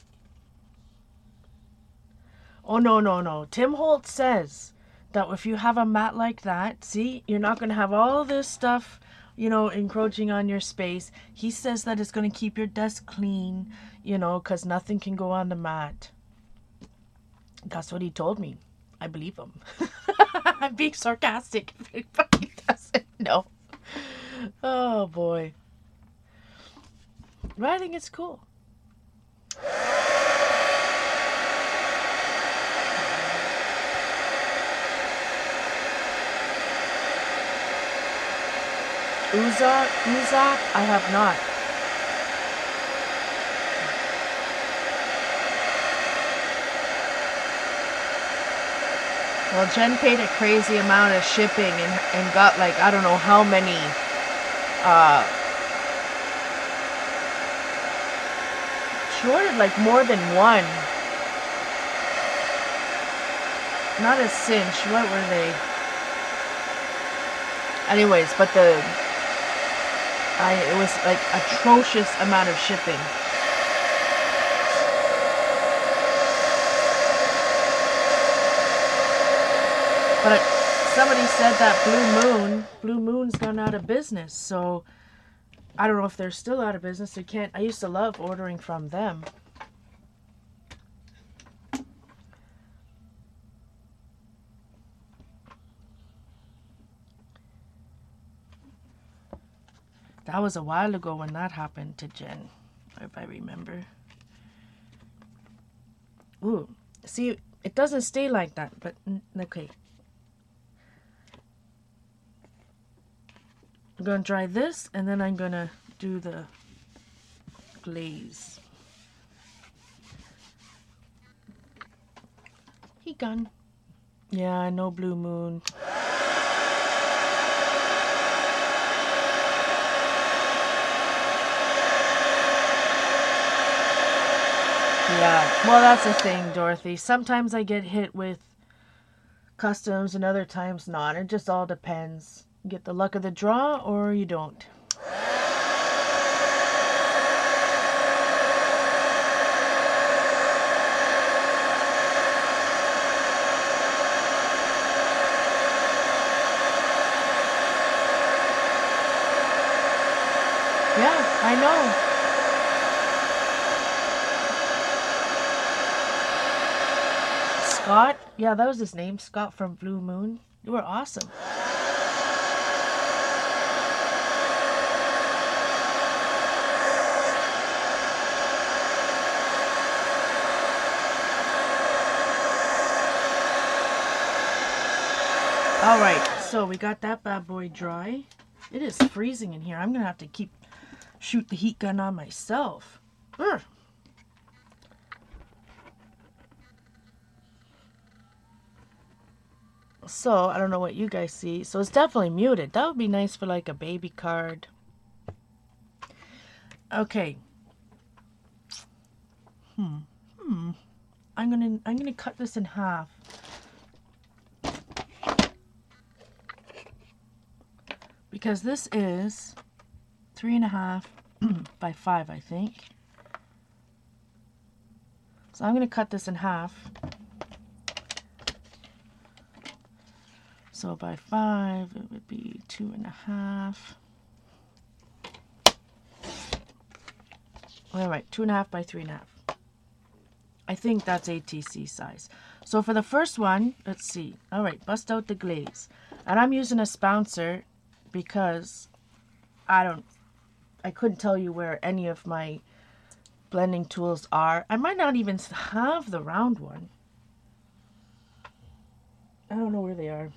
Oh, no, no, no. Tim Holt says that if you have a mat like that, see, you're not going to have all this stuff, you know, encroaching on your space. He says that it's going to keep your desk clean, you know, because nothing can go on the mat. That's what he told me. I believe him. I'm being sarcastic. If anybody doesn't know. Oh, boy. But I think it's cool. Uzak, I have not. Well, Jen paid a crazy amount of shipping and got like, I don't know how many, she ordered like more than one. Not a cinch, what were they? Anyways, but it was like atrocious amount of shipping. But somebody said that Blue Moon's gone out of business, so I don't know if they're still out of business. I used to love ordering from them. That was a while ago when that happened to Jen, if I remember. Ooh, see, it doesn't stay like that, but okay. I'm going to dry this, and then I'm going to do the glaze. He gone. Yeah, no Blue Moon. Yeah, well, that's the thing, Dorothy. Sometimes I get hit with customs and other times not. It just all depends. You get the luck of the draw or you don't. Yeah, I know. Scott? Yeah, that was his name. Scott from Blue Moon. You were awesome. Alright, so we got that bad boy dry. It is freezing in here. I'm going to have to shoot the heat gun on myself. Urgh. So, I don't know what you guys see. So, it's definitely muted. That would be nice for like a baby card. Okay. I'm gonna cut this in half. Because this is 3.5 by 5, I think. So I'm gonna cut this in half. So by 5, it would be 2.5. All right, 2.5 by 3.5. I think that's ATC size. So for the first one, let's see. All right, bust out the glaze. And I'm using a spouncer because I couldn't tell you where any of my blending tools are. I might not even have the round one. I don't know where they are.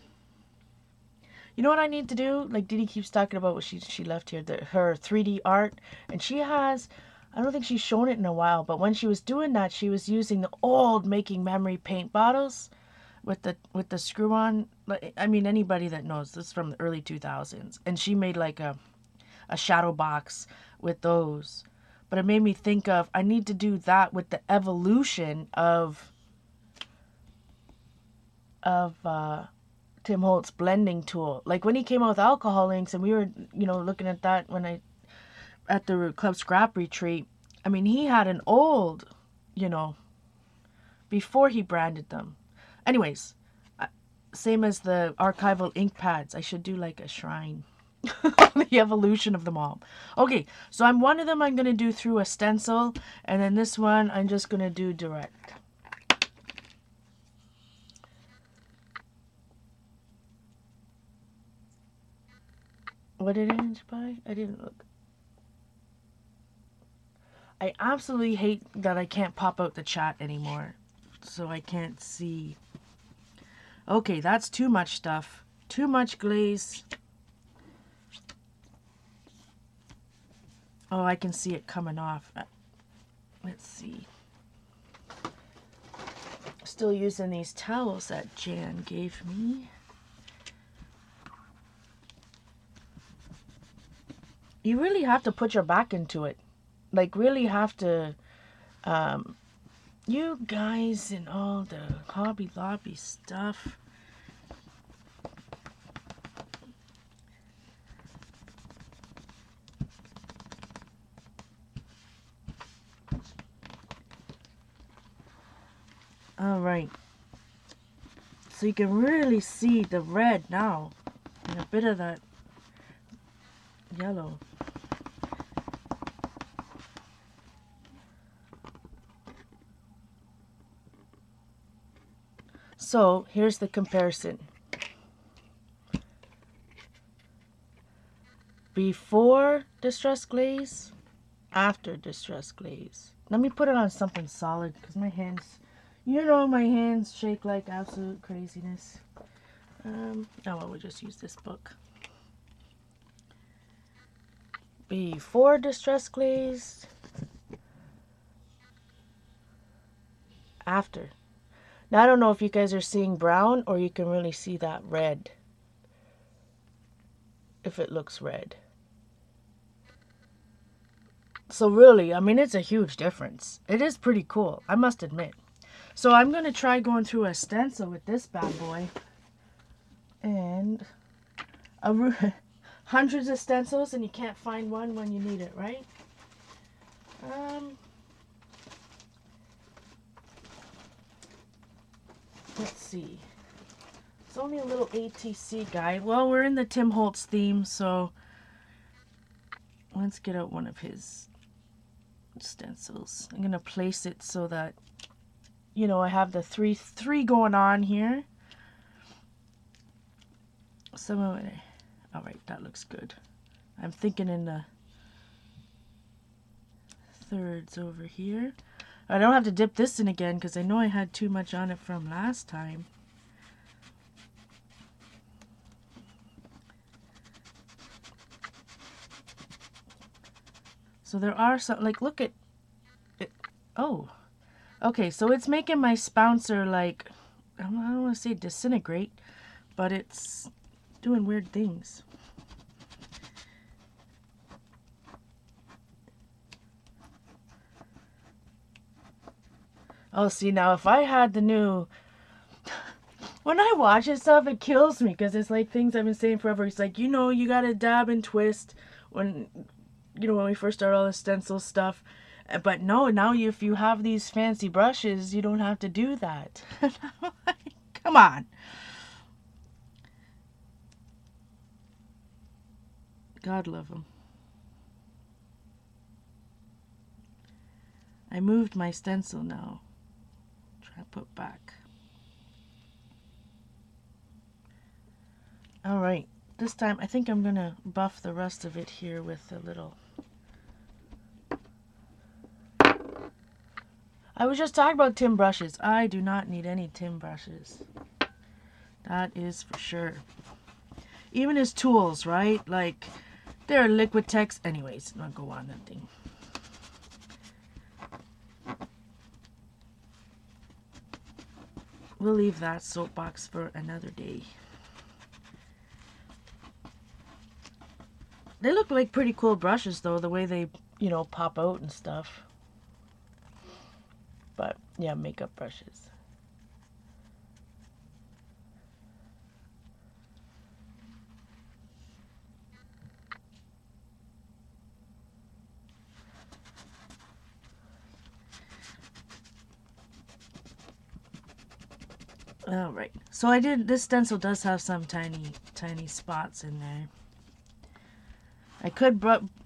You know what I need to do? Like Didi keeps talking about what she left here, her 3D art. And she has, I don't think she's shown it in a while, but when she was doing that, she was using the old Making Memory paint bottles with the screw on. Like, I mean, anybody that knows, this is from the early 2000s. And she made like a shadow box with those. But it made me think of, I need to do that with the evolution of Tim Holtz blending tool. Like when he came out with alcohol inks and we were, you know, looking at that at the Club Scrap retreat. I mean, he had an old, you know, before he branded them. Anyways, same as the archival ink pads. I should do like a shrine. The evolution of them all. Okay, so one of them I'm going to do through a stencil, and then this one I'm just going to do direct. What did it end by? I didn't look. I absolutely hate that I can't pop out the chat anymore, so I can't see. Okay, that's too much stuff. Too much glaze. Oh, I can see it coming off. Let's see. Still using these towels that Jan gave me. You really have to put your back into it. Like, really have to, you guys and all the Hobby Lobby stuff. All right. So you can really see the red now and a bit of that yellow. So here's the comparison. Before Distress Glaze, after Distress Glaze. Let me put it on something solid because my hands, you know, my hands shake like absolute craziness. Oh, well, we'll just use this book. Before Distress Glaze, after. Now, I don't know if you guys are seeing brown or you can really see that red. If it looks red. So really, I mean, it's a huge difference. It is pretty cool, I must admit. So I'm going to try going through a stencil with this bad boy. And hundreds of stencils and you can't find one when you need it, right? Let's see. It's only a little ATC guide. Well, we're in the Tim Holtz theme, so let's get out one of his stencils. I'm going to place it so that, you know, I have the three going on here. Some of it. All right, that looks good. I'm thinking in the thirds over here. I don't have to dip this in again because I know I had too much on it from last time. So there are some, like, look at it. Oh, okay, so it's making my spouncer, like, I don't want to say disintegrate, but it's doing weird things. Oh, see, now if I had the new... When I watch this stuff, it kills me because it's like things I've been saying forever. It's like, you know, you gotta dab and twist when, you know, when we first started all the stencil stuff. But no, now if you have these fancy brushes, you don't have to do that. Come on. God love him. I moved my stencil now. Try to put back. Alright, this time I think I'm gonna buff the rest of it here with a little I was just talking about tin brushes. I do not need any tin brushes. That is for sure. Even as tools, right? Like, there are Liquitex. Anyways, I'll go on that thing. We'll leave that soapbox for another day. They look like pretty cool brushes, though, the way they, you know, pop out and stuff. But, yeah, makeup brushes. Alright, so this stencil does have some tiny spots in there. I could,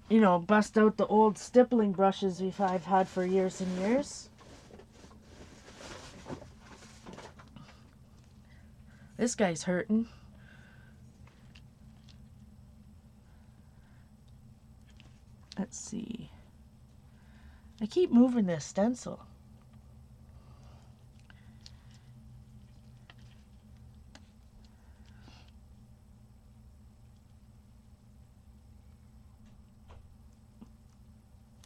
you know, bust out the old stippling brushes I've had for years and years. This guy's hurting. Let's see. I keep moving this stencil.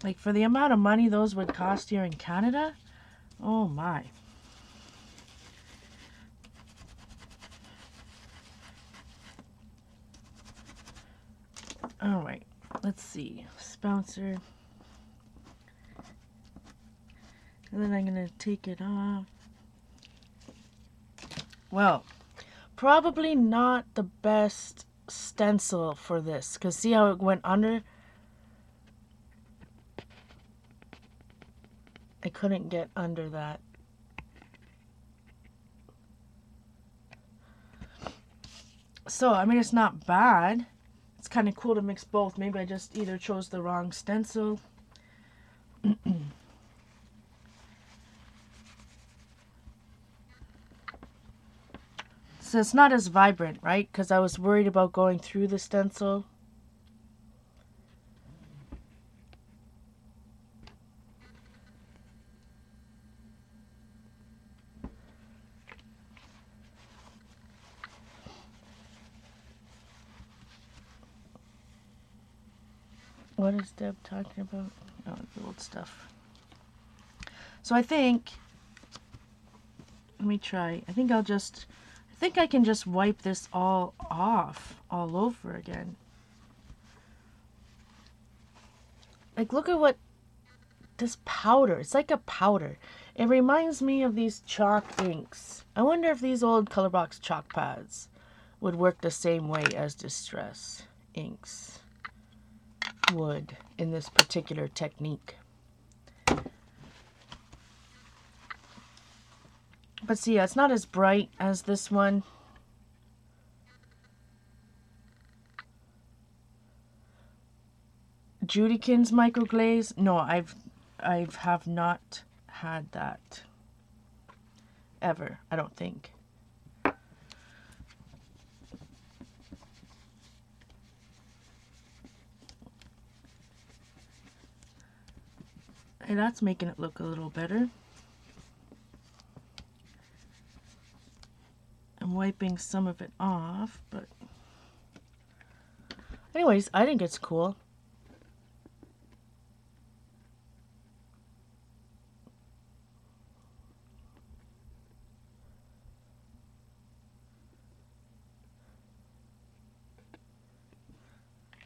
Like, for the amount of money those would cost here in Canada, oh my. Alright, let's see. Spouncer. And then I'm going to take it off. Well, probably not the best stencil for this, because see how it went under? I couldn't get under that. So, I mean, it's not bad. It's kind of cool to mix both. Maybe I just either chose the wrong stencil. So it's not as vibrant, right? Because I was worried about going through the stencil. What is Deb talking about? Oh, the old stuff. So I think, let me try. I think I can just wipe this all off, all over again. Like, look at what this powder, it's like a powder. It reminds me of these chalk inks. I wonder if these old Colorbox chalk pads would work the same way as Distress inks would in this particular technique. But see, it's not as bright as this one. Judykins microglaze? No, I have not had that ever, I don't think. Hey, that's making it look a little better. I'm wiping some of it off, but anyways, I think it's cool.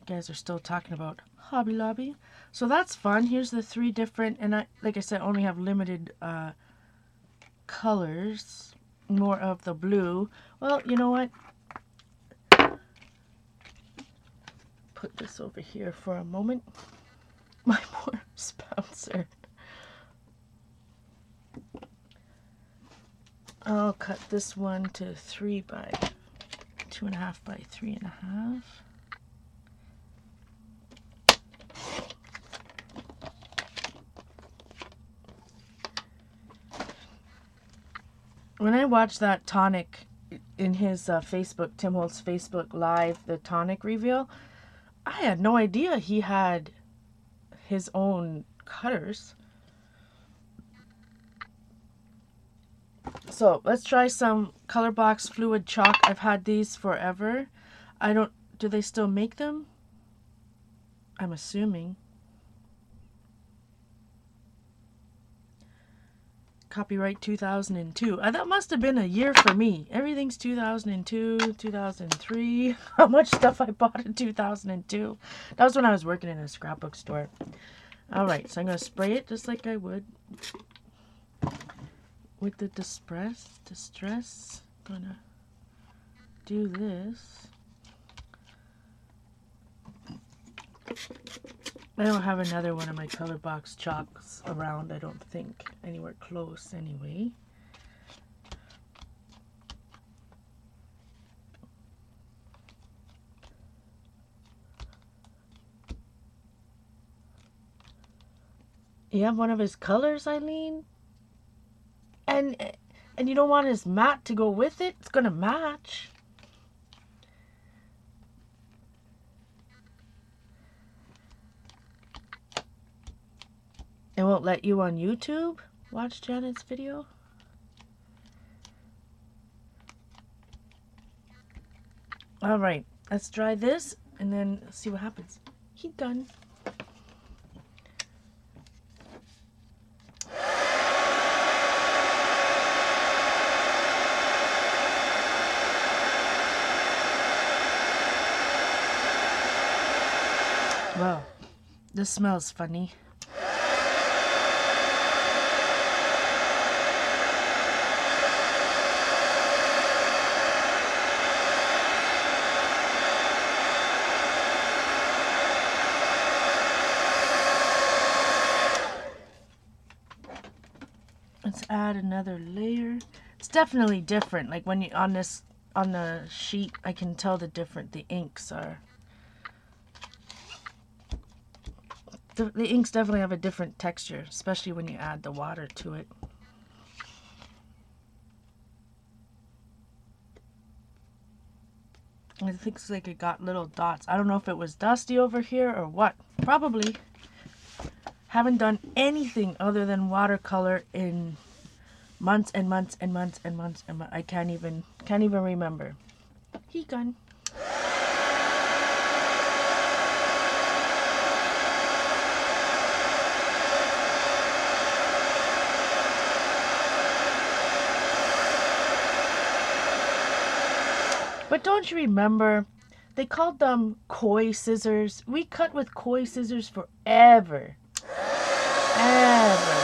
You guys are still talking about Hobby Lobby. So that's fun. Here's the 3 different, and like I said, only have limited colors. More of the blue. Well, you know what? Put this over here for a moment. My poor spouncer. I'll cut this one to 3 by 2.5 by 3.5. When I watched that tonic in his Facebook, Tim Holtz Facebook Live, the tonic reveal, I had no idea he had his own cutters. So let's try some Colorbox Fluid Chalk. I've had these forever. Do they still make them? I'm assuming. Copyright 2002. That must have been a year for me. Everything's 2002, 2003. How much stuff I bought in 2002. That was when I was working in a scrapbook store. Alright, so I'm going to spray it just like I would with the Distress. I'm going to do this. I don't have another one of my Colorbox chalks around, I don't think. Anywhere close, anyway. You have one of his colors, Eileen? And you don't want his matte to go with it? It's gonna match. It won't let you on YouTube watch Janet's video? Alright, let's try this and then see what happens. Heat gun. Wow, this smells funny. Let's add another layer. It's definitely different. Like when you on the sheet, I can tell the inks are. The inks definitely have a different texture, especially when you add the water to it. It looks like it got little dots. I don't know if it was dusty over here or what. Probably. Haven't done anything other than watercolor in months and months and months and months and months. I can't even remember. Heat gun. But don't you remember, they called them koi scissors. We cut with koi scissors forever. Ever.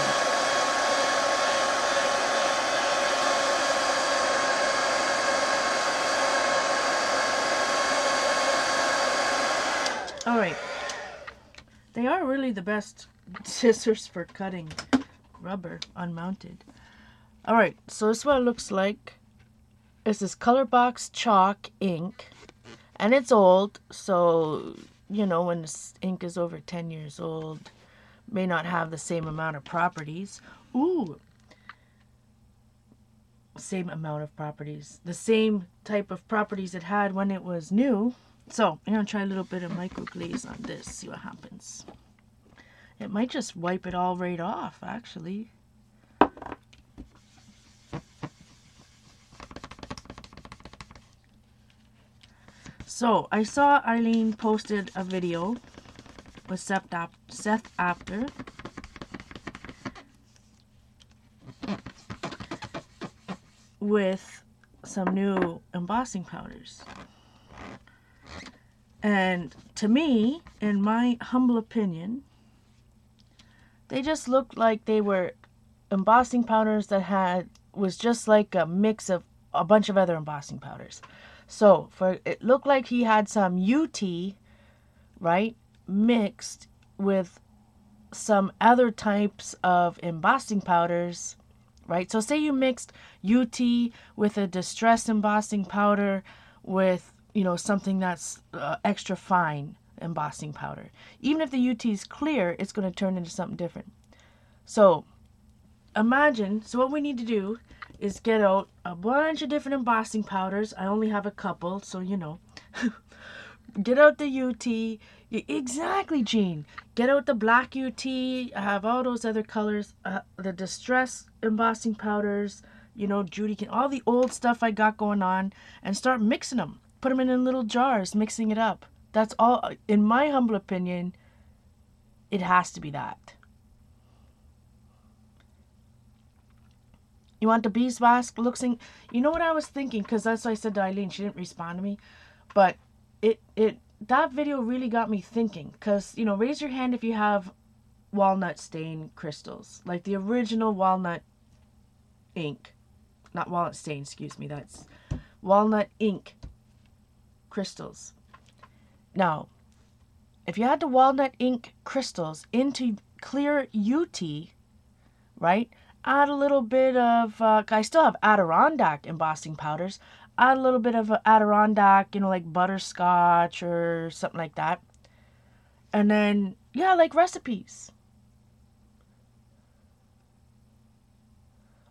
Alright. They are really the best scissors for cutting rubber unmounted. Alright, so this is what it looks like. This is Colorbox chalk ink, and it's old, so you know when this ink is over 10 years old, may not have the same amount of properties. Ooh, same amount of properties, the same type of properties it had when it was new. So I'm gonna try a little bit of micro glaze on this, see what happens. It might just wipe it all right off, actually. So, I saw Eileen posted a video with Seth after. With some new embossing powders. And to me, in my humble opinion, they just looked like they were embossing powders that was just like a mix of a bunch of other embossing powders. So, it looked like he had some UT, right, mixed with some other types of embossing powders, right? So, say you mixed UT with a Distress embossing powder with, you know, something that's extra fine embossing powder. Even if the UT is clear, it's going to turn into something different. So, imagine, so what we need to do is get out a bunch of different embossing powders. I only have a couple, so you know. Get out the UT. Exactly, Jean. Get out the black UT. I have all those other colors. The Distress embossing powders. you know, Judy can, all the old stuff I got going on, and start mixing them. Put them in little jars, mixing it up. That's all, in my humble opinion, it has to be that. You want the beeswax looking? You know what I was thinking? Because that's what I said to Eileen. She didn't respond to me. But that video really got me thinking. Because, you know, raise your hand if you have walnut stain crystals. Like the original walnut ink. Not walnut stain, excuse me. That's walnut ink crystals. Now, if you had the walnut ink crystals into clear UT, right? Add a little bit of, I still have Adirondack embossing powders. Add a little bit of Adirondack, you know, like butterscotch or something like that. And then, yeah, like recipes.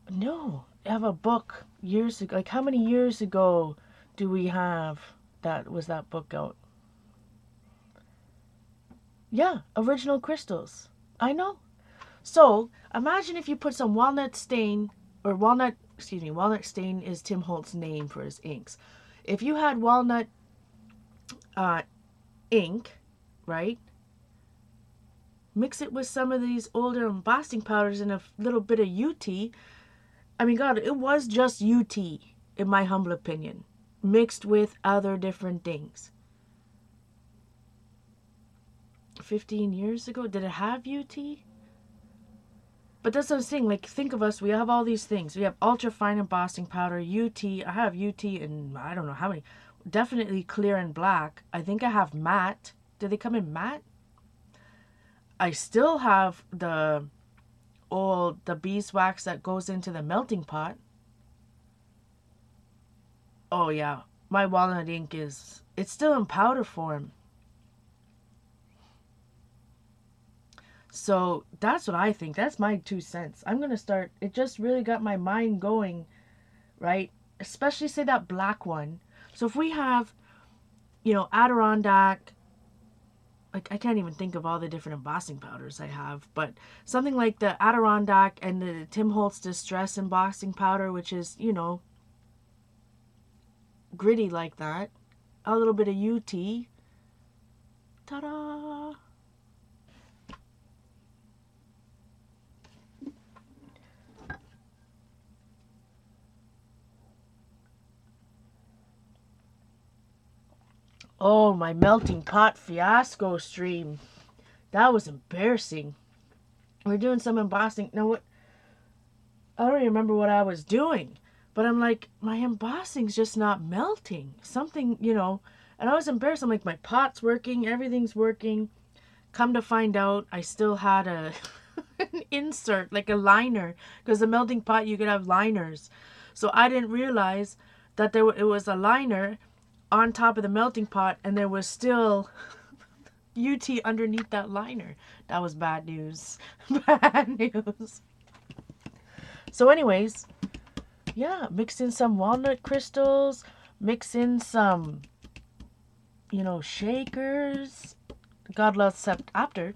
No, I have a book years ago. Like, how many years ago do we have that book out? Yeah, original crystals. I know. So, imagine if you put some walnut stain, or walnut stain is Tim Holtz's name for his inks. If you had walnut ink, right? Mix it with some of these older embossing powders and a little bit of UT. I mean, God, it was just UT, in my humble opinion, mixed with other different things. 15 years ago, did it have UT? But that's what I'm saying, like, think of us, we have all these things. We have ultra fine embossing powder, UT, I have UT in, I don't know how many, definitely clear and black. I think I have matte. Do they come in matte? I still have the beeswax that goes into the melting pot. Oh yeah, my walnut ink it's still in powder form. So that's what I think. That's my 2 cents. I'm going to start. It just really got my mind going, right? Especially say that black one. So if we have, you know, Adirondack, like I can't even think of all the different embossing powders I have, but something like the Adirondack and the Tim Holtz Distress embossing powder, which is, you know, gritty like that. A little bit of UT. Ta-da! Oh, my melting pot fiasco stream. That was embarrassing. We're doing some embossing. Now what? I don't even remember what I was doing. But I'm like, my embossing's just not melting. Something, you know. And I was embarrassed. I'm like, my pot's working. Everything's working. Come to find out, I still had an insert, like a liner. Because the melting pot, you could have liners. So I didn't realize that it was a liner on top of the melting pot, and there was still UT underneath that liner. That was bad news. Bad news. So anyways, yeah, mix in some walnut crystals, mix in some, you know, shakers. God loves step after.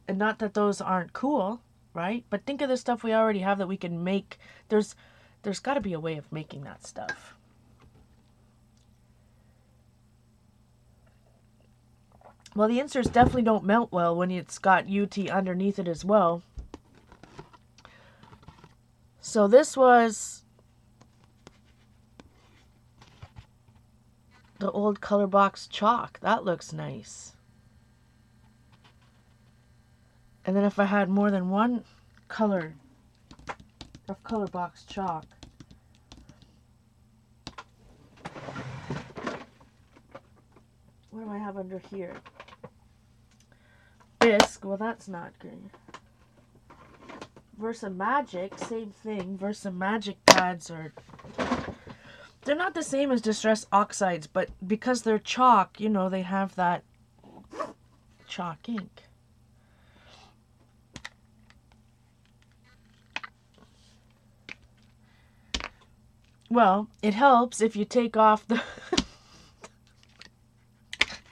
And not that those aren't cool, right? But think of the stuff we already have that we can make. There's got to be a way of making that stuff. Well, the inserts definitely don't melt well when it's got UT underneath it as well. So this was the old color box chalk. That looks nice. And then if I had more than one color of color box chalk, what do I have under here? Bisque, well that's not good. Versa Magic, same thing. Versa Magic pads they're not the same as Distress Oxides, but because they're chalk, you know, they have that chalk ink. Well, it helps if you take off the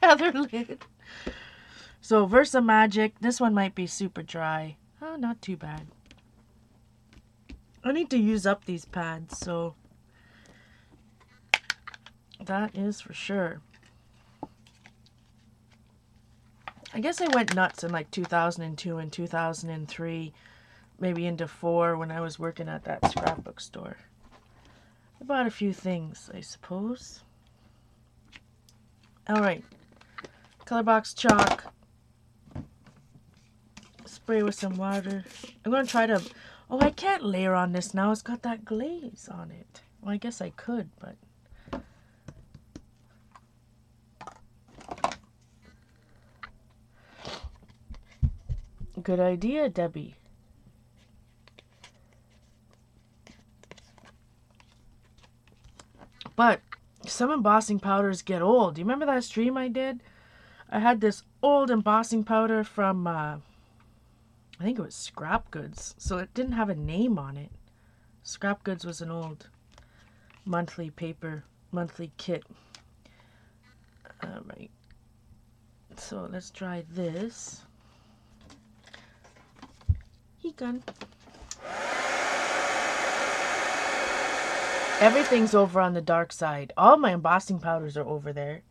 other lid. So Versa Magic, this one might be super dry. Oh, not too bad. I need to use up these pads, so that is for sure. I guess I went nuts in like 2002 and 2003, maybe into 4 when I was working at that scrapbook store. I bought a few things, I suppose. Alright, color box chalk. Spray with some water. I'm going to try to... Oh, I can't layer on this now. It's got that glaze on it. Well, I guess I could, but... Good idea, Debbie. But some embossing powders get old. Do you remember that stream I did? I had this old embossing powder from... I think it was Scrap Goods. So it didn't have a name on it. Scrap Goods was an old monthly kit. Alright. So let's try this. Heat gun. Everything's over on the dark side. All my embossing powders are over there.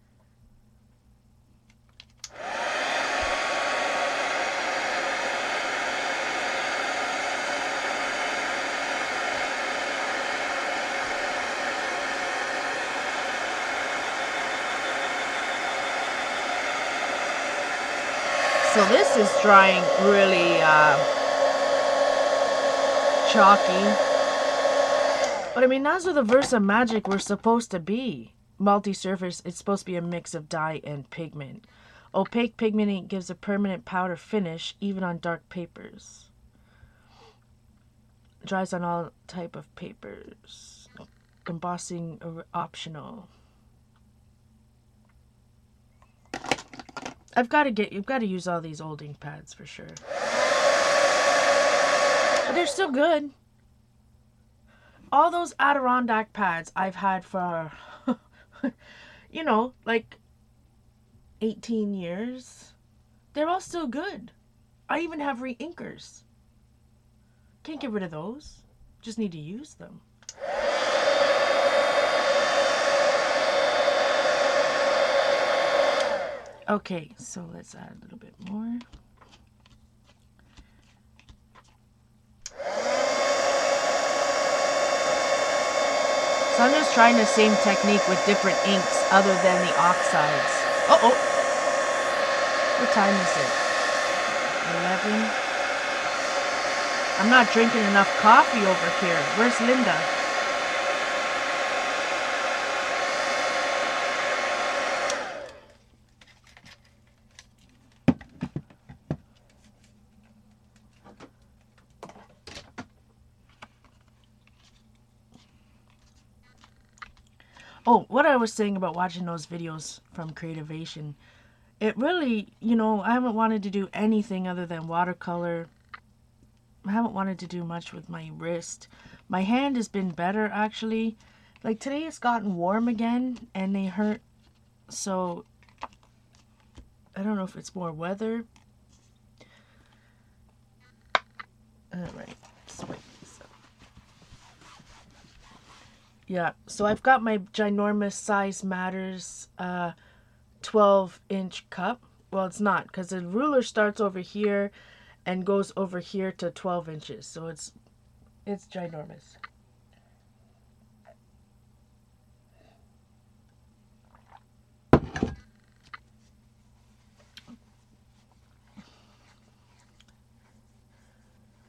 So this is drying really chalky. But I mean, that's what the Versa Magic were supposed to be. Multi-surface, it's supposed to be a mix of dye and pigment. Opaque pigment ink gives a permanent powder finish, even on dark papers. Dries on all type of papers. Embossing optional. You've got to use all these old ink pads for sure. But they're still good. All those Adirondack pads I've had for, you know, like 18 years. They're all still good. I even have re-inkers. Can't get rid of those. Just need to use them. Okay, so let's add a little bit more. So I'm just trying the same technique with different inks other than the oxides. Uh-oh. What time is it? 11. I'm not drinking enough coffee over here. Where's Linda? Oh, what I was saying about watching those videos from Creativation, it really, you know, I haven't wanted to do anything other than watercolor. I haven't wanted to do much with my wrist. My hand has been better, actually. Like, today it's gotten warm again, and they hurt. So, I don't know if it's more weather. Alright, sweet. Yeah, so I've got my ginormous Size Matters 12-inch cup. Well, it's not, because the ruler starts over here and goes over here to 12 inches. So it's ginormous.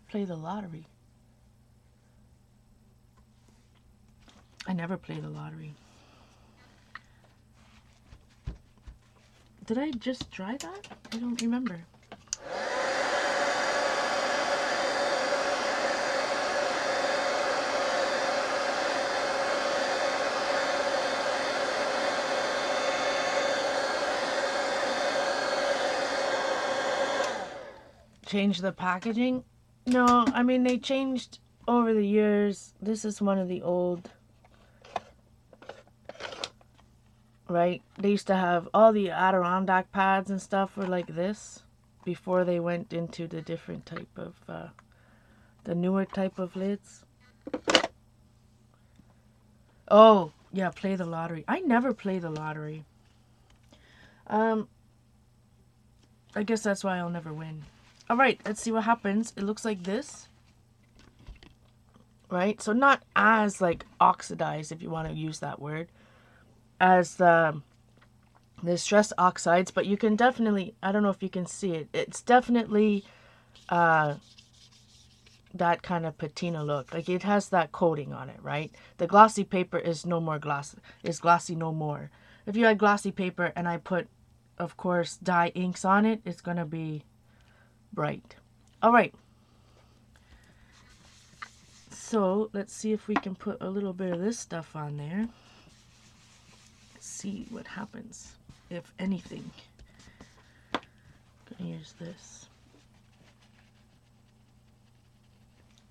Play the lottery. I never play the lottery. Did I just try that? I don't remember. Change the packaging? No, I mean, they changed over the years. This is one of the old... Right? They used to have all the Adirondack pads and stuff were like this before they went into the different type of, the newer type of lids. Oh, yeah, play the lottery. I never play the lottery. I guess that's why I'll never win. Alright, let's see what happens. It looks like this. Right? So not as, like, oxidized, if you want to use that word, as the Distress Oxides, but you can definitely, I don't know if you can see it, it's definitely that kind of patina look. Like, it has that coating on it, right? The glossy paper is no more glossy no more. If you had glossy paper and I put, of course, dye inks on it, it's gonna be bright. Alright, so let's see if we can put a little bit of this stuff on there. Let's see what happens, if anything. I'm gonna use this.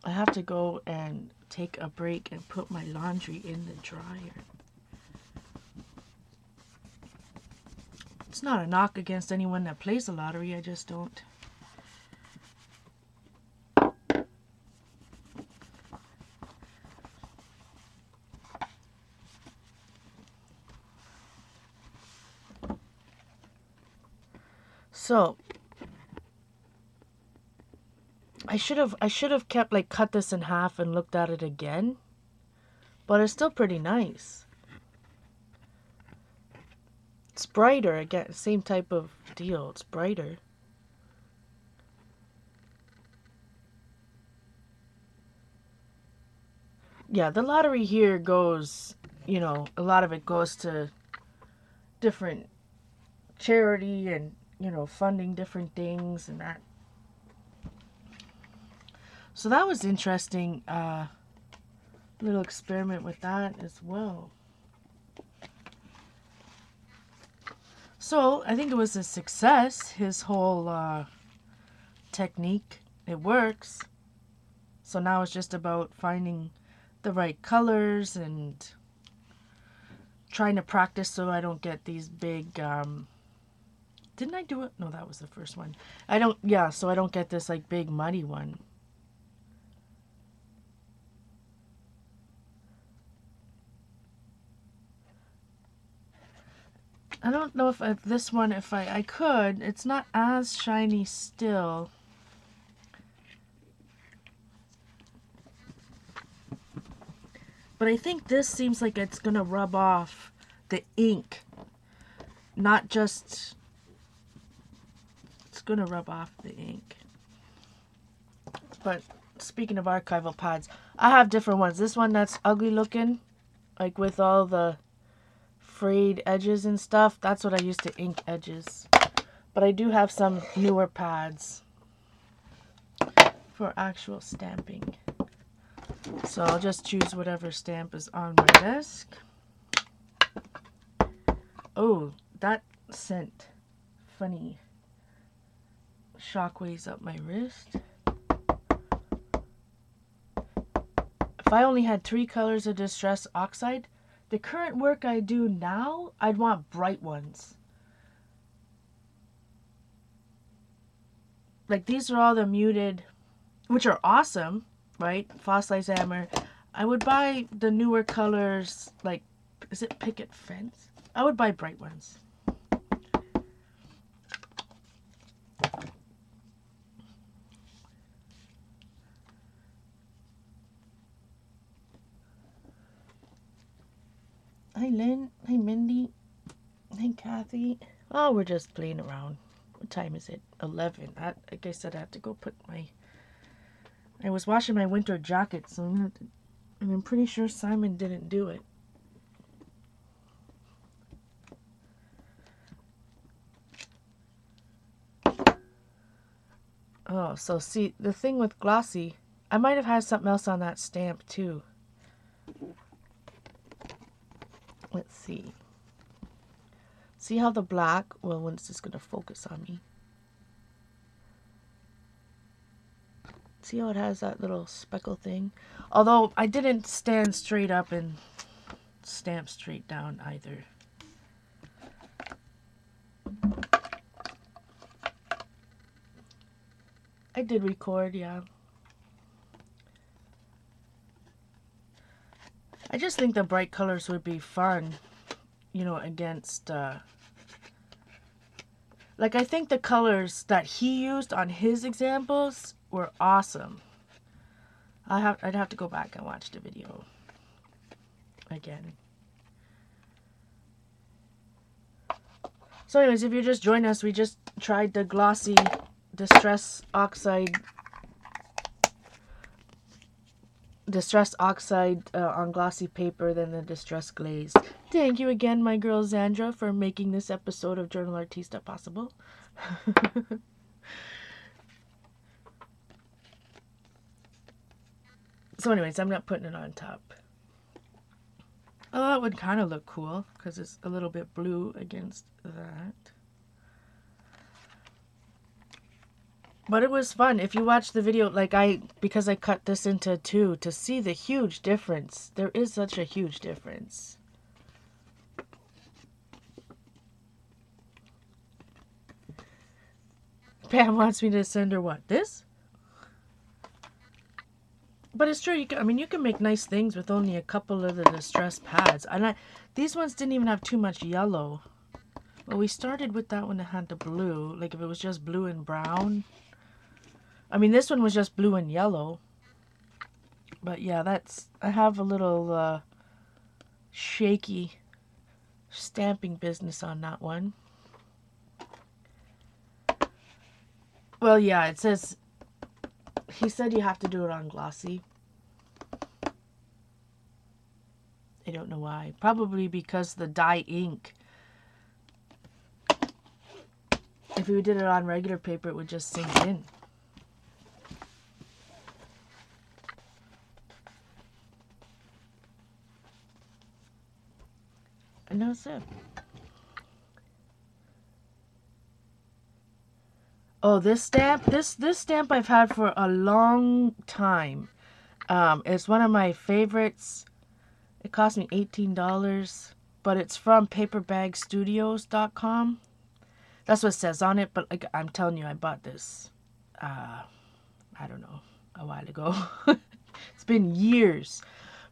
I have to go and take a break and put my laundry in the dryer. It's not a knock against anyone that plays the lottery, I just don't. So I should have kept, like, cut this in half and looked at it again, but it's still pretty nice. It's brighter again, same type of deal. It's brighter. Yeah, the lottery here goes, you know, a lot of it goes to different charity and, you know, funding different things and that. So that was interesting, little experiment with that as well. So I think it was a success, his whole technique. It works. So now it's just about finding the right colors and trying to practice so I don't get these big, didn't I do it? No, that was the first one. So I don't get this, like, big muddy one. I don't know if this one, if I could, it's not as shiny still. But I think this seems like it's going to rub off the ink. Not just, it's going to rub off the ink. But speaking of archival pads, I have different ones. This one that's ugly looking, like with all the frayed edges and stuff, that's what I use to ink edges. But I do have some newer pads for actual stamping. So I'll just choose whatever stamp is on my desk. Oh, that sent funny shockwaves up my wrist. If I only had 3 colors of Distress Oxide, the current work I do now, I'd want bright ones. Like, these are all the muted, which are awesome, right? Fossilized hammer. I would buy the newer colors, like, is it Picket Fence? I would buy bright ones. Hi, Lynn. Hi, Mindy. Hi, Kathy. Oh, we're just playing around. What time is it? 11. Like I said, I have to go put my... I was washing my winter jacket, so I'm pretty sure Simon didn't do it. Oh, so see, the thing with glossy, I might have had something else on that stamp too. Let's see. See how the black, well, when it's just going to focus on me. See how it has that little speckle thing? Although I didn't stand straight up and stamp straight down either. I did record, yeah. I just think the bright colors would be fun, you know, against, like, I think the colors that he used on his examples were awesome. I'd have to go back and watch the video again. So anyways, if you're just joining us, we just tried the glossy Distress Oxide on glossy paper, then the Distress Glaze. Thank you again, my girl Zandra, for making this episode of Journal Artista possible. So anyways, I'm not putting it on top. Oh, that would kind of look cool because it's a little bit blue against that. But it was fun. If you watch the video, like because I cut this into two, to see the huge difference. There is such a huge difference. Pam wants me to send her what? This? But it's true. You can make nice things with only a couple of the Distress pads. And these ones didn't even have too much yellow. Well, we started with that one that had the blue. Like if it was just blue and brown. I mean, this one was just blue and yellow. But yeah, I have a little shaky stamping business on that one. Well, yeah, it says, he said you have to do it on glossy. I don't know why. Probably because the dye ink. If we did it on regular paper, it would just sink in. And that's it. Oh, this stamp? This stamp I've had for a long time. It's one of my favorites. It cost me $18, but it's from paperbagstudios.com. That's what it says on it, but like I'm telling you, I bought this, I don't know, a while ago. It's been years,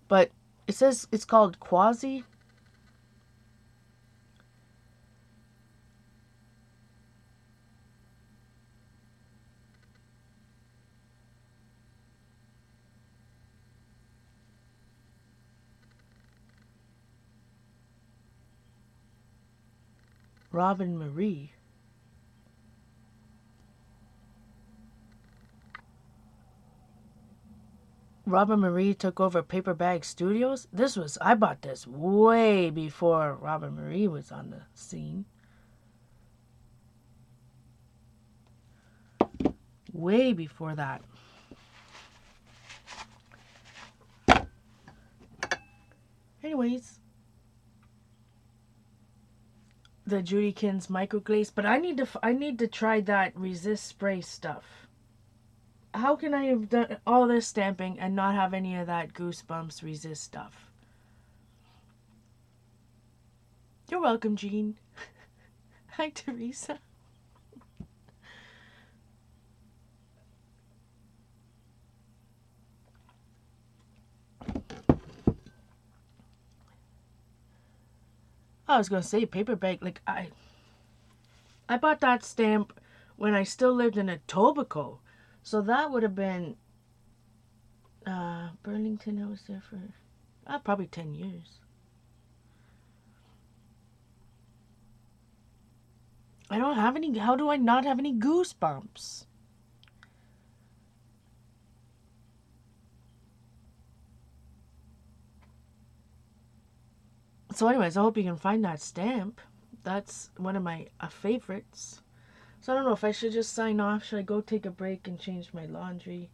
but it says it's called Quasi. Robin Marie. Robin Marie took over Paper Bag Studios. I bought this way before Robin Marie was on the scene. Way before that. Anyways, the Judykins microglaze, but I need to try that resist spray stuff. How can I have done all this stamping and not have any of that Goosebumps resist stuff? You're welcome, Jean. Hi, Teresa. I was gonna say paper bag. Like I bought that stamp when I still lived in Etobicoke, so that would have been Burlington. I was there for probably 10 years. I don't have any. How do I not have any Goosebumps? So anyways, I hope you can find that stamp. That's one of my favorites. So I don't know if I should just sign off. Should I go take a break and change my laundry?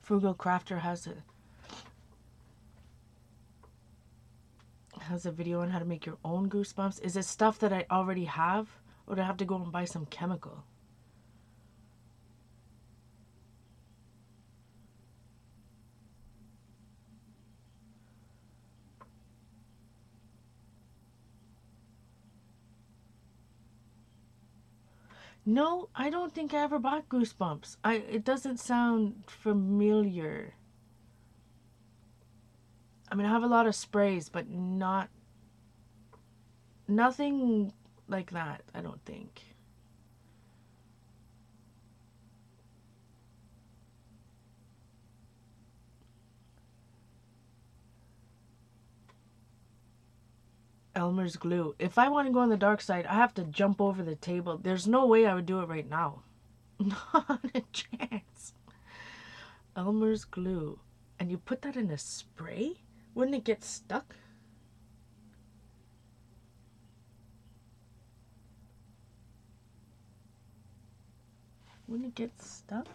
Frugal Crafter has a video on how to make your own Goosebumps. Is it stuff that I already have, or do I have to go and buy some chemical? No, I don't think I ever bought Goosebumps. It doesn't sound familiar. I mean, I have a lot of sprays, but nothing like that, I don't think. Elmer's glue. If I want to go on the dark side, I have to jump over the table. There's no way I would do it right now. Not a chance. Elmer's glue. And you put that in a spray? Wouldn't it get stuck? Wouldn't it get stuck?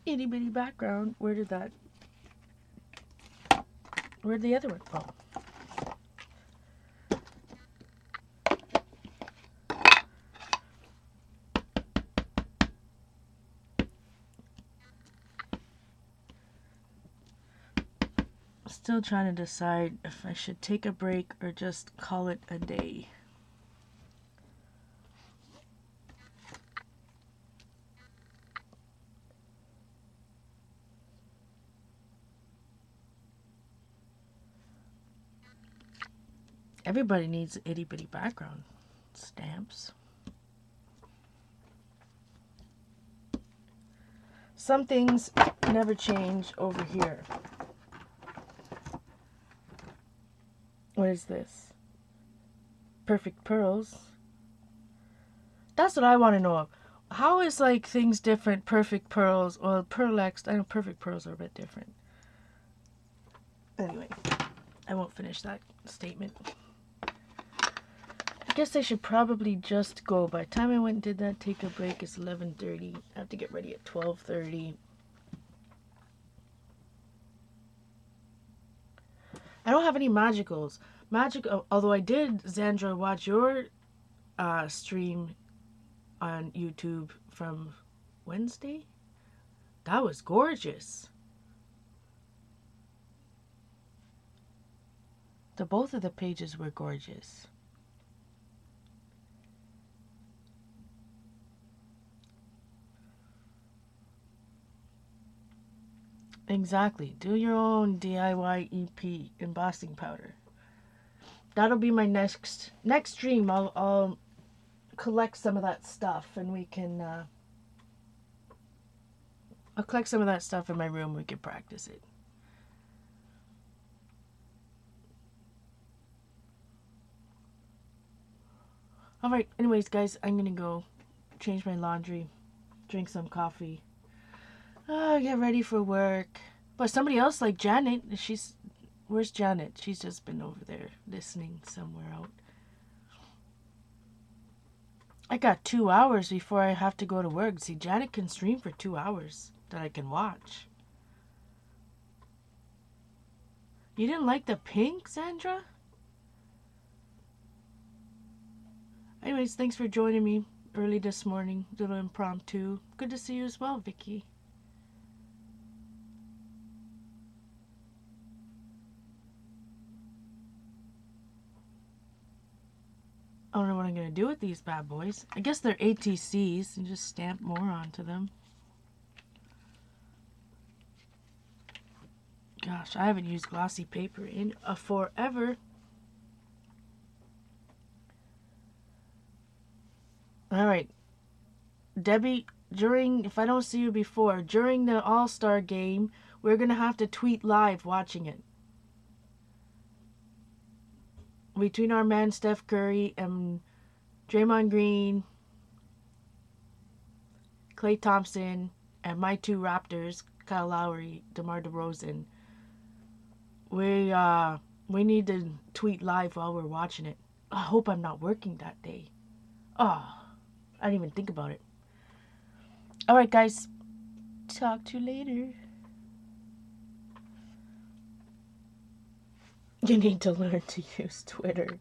Itty bitty background. Where'd the other one go? Still trying to decide if I should take a break or just call it a day. Everybody needs an itty bitty background. Stamps. Some things never change over here. What is this? Perfect pearls. That's what I want to know. How is like things different? Perfect pearls or Pearlex? I know perfect pearls are a bit different. Anyway, I won't finish that statement. I guess I should probably just go. By the time I went and did that, take a break, it's 11:30. I have to get ready at 12:30. I don't have any magicals. Although I did, Zandra, watch your stream on YouTube from Wednesday. That was gorgeous. Both of the pages were gorgeous. Exactly. Do your own DIY EP embossing powder. That'll be my next stream. I'll collect some of that stuff and we can I'll collect some of that stuff in my room. We can practice it. Alright, anyways guys, I'm gonna go change my laundry, drink some coffee, get ready for work. But somebody else like Janet, where's Janet? She's just been over there listening somewhere out. I got 2 hours before I have to go to work. See, Janet can stream for 2 hours that I can watch. You didn't like the pink, Sandra? Anyways, thanks for joining me early this morning. Little impromptu. Good to see you as well, Vicky. I don't know what I'm going to do with these bad boys. I guess they're ATCs and just stamp more onto them. Gosh, I haven't used glossy paper in forever. Alright. Debbie, if I don't see you before, during the All-Star game, we're going to have to tweet live watching it. Between our man Steph Curry and Draymond Green, Klay Thompson, and my two Raptors, Kyle Lowry, DeMar DeRozan, we need to tweet live while we're watching it. I hope I'm not working that day. Oh, I didn't even think about it. Alright guys, talk to you later. You need to learn to use Twitter.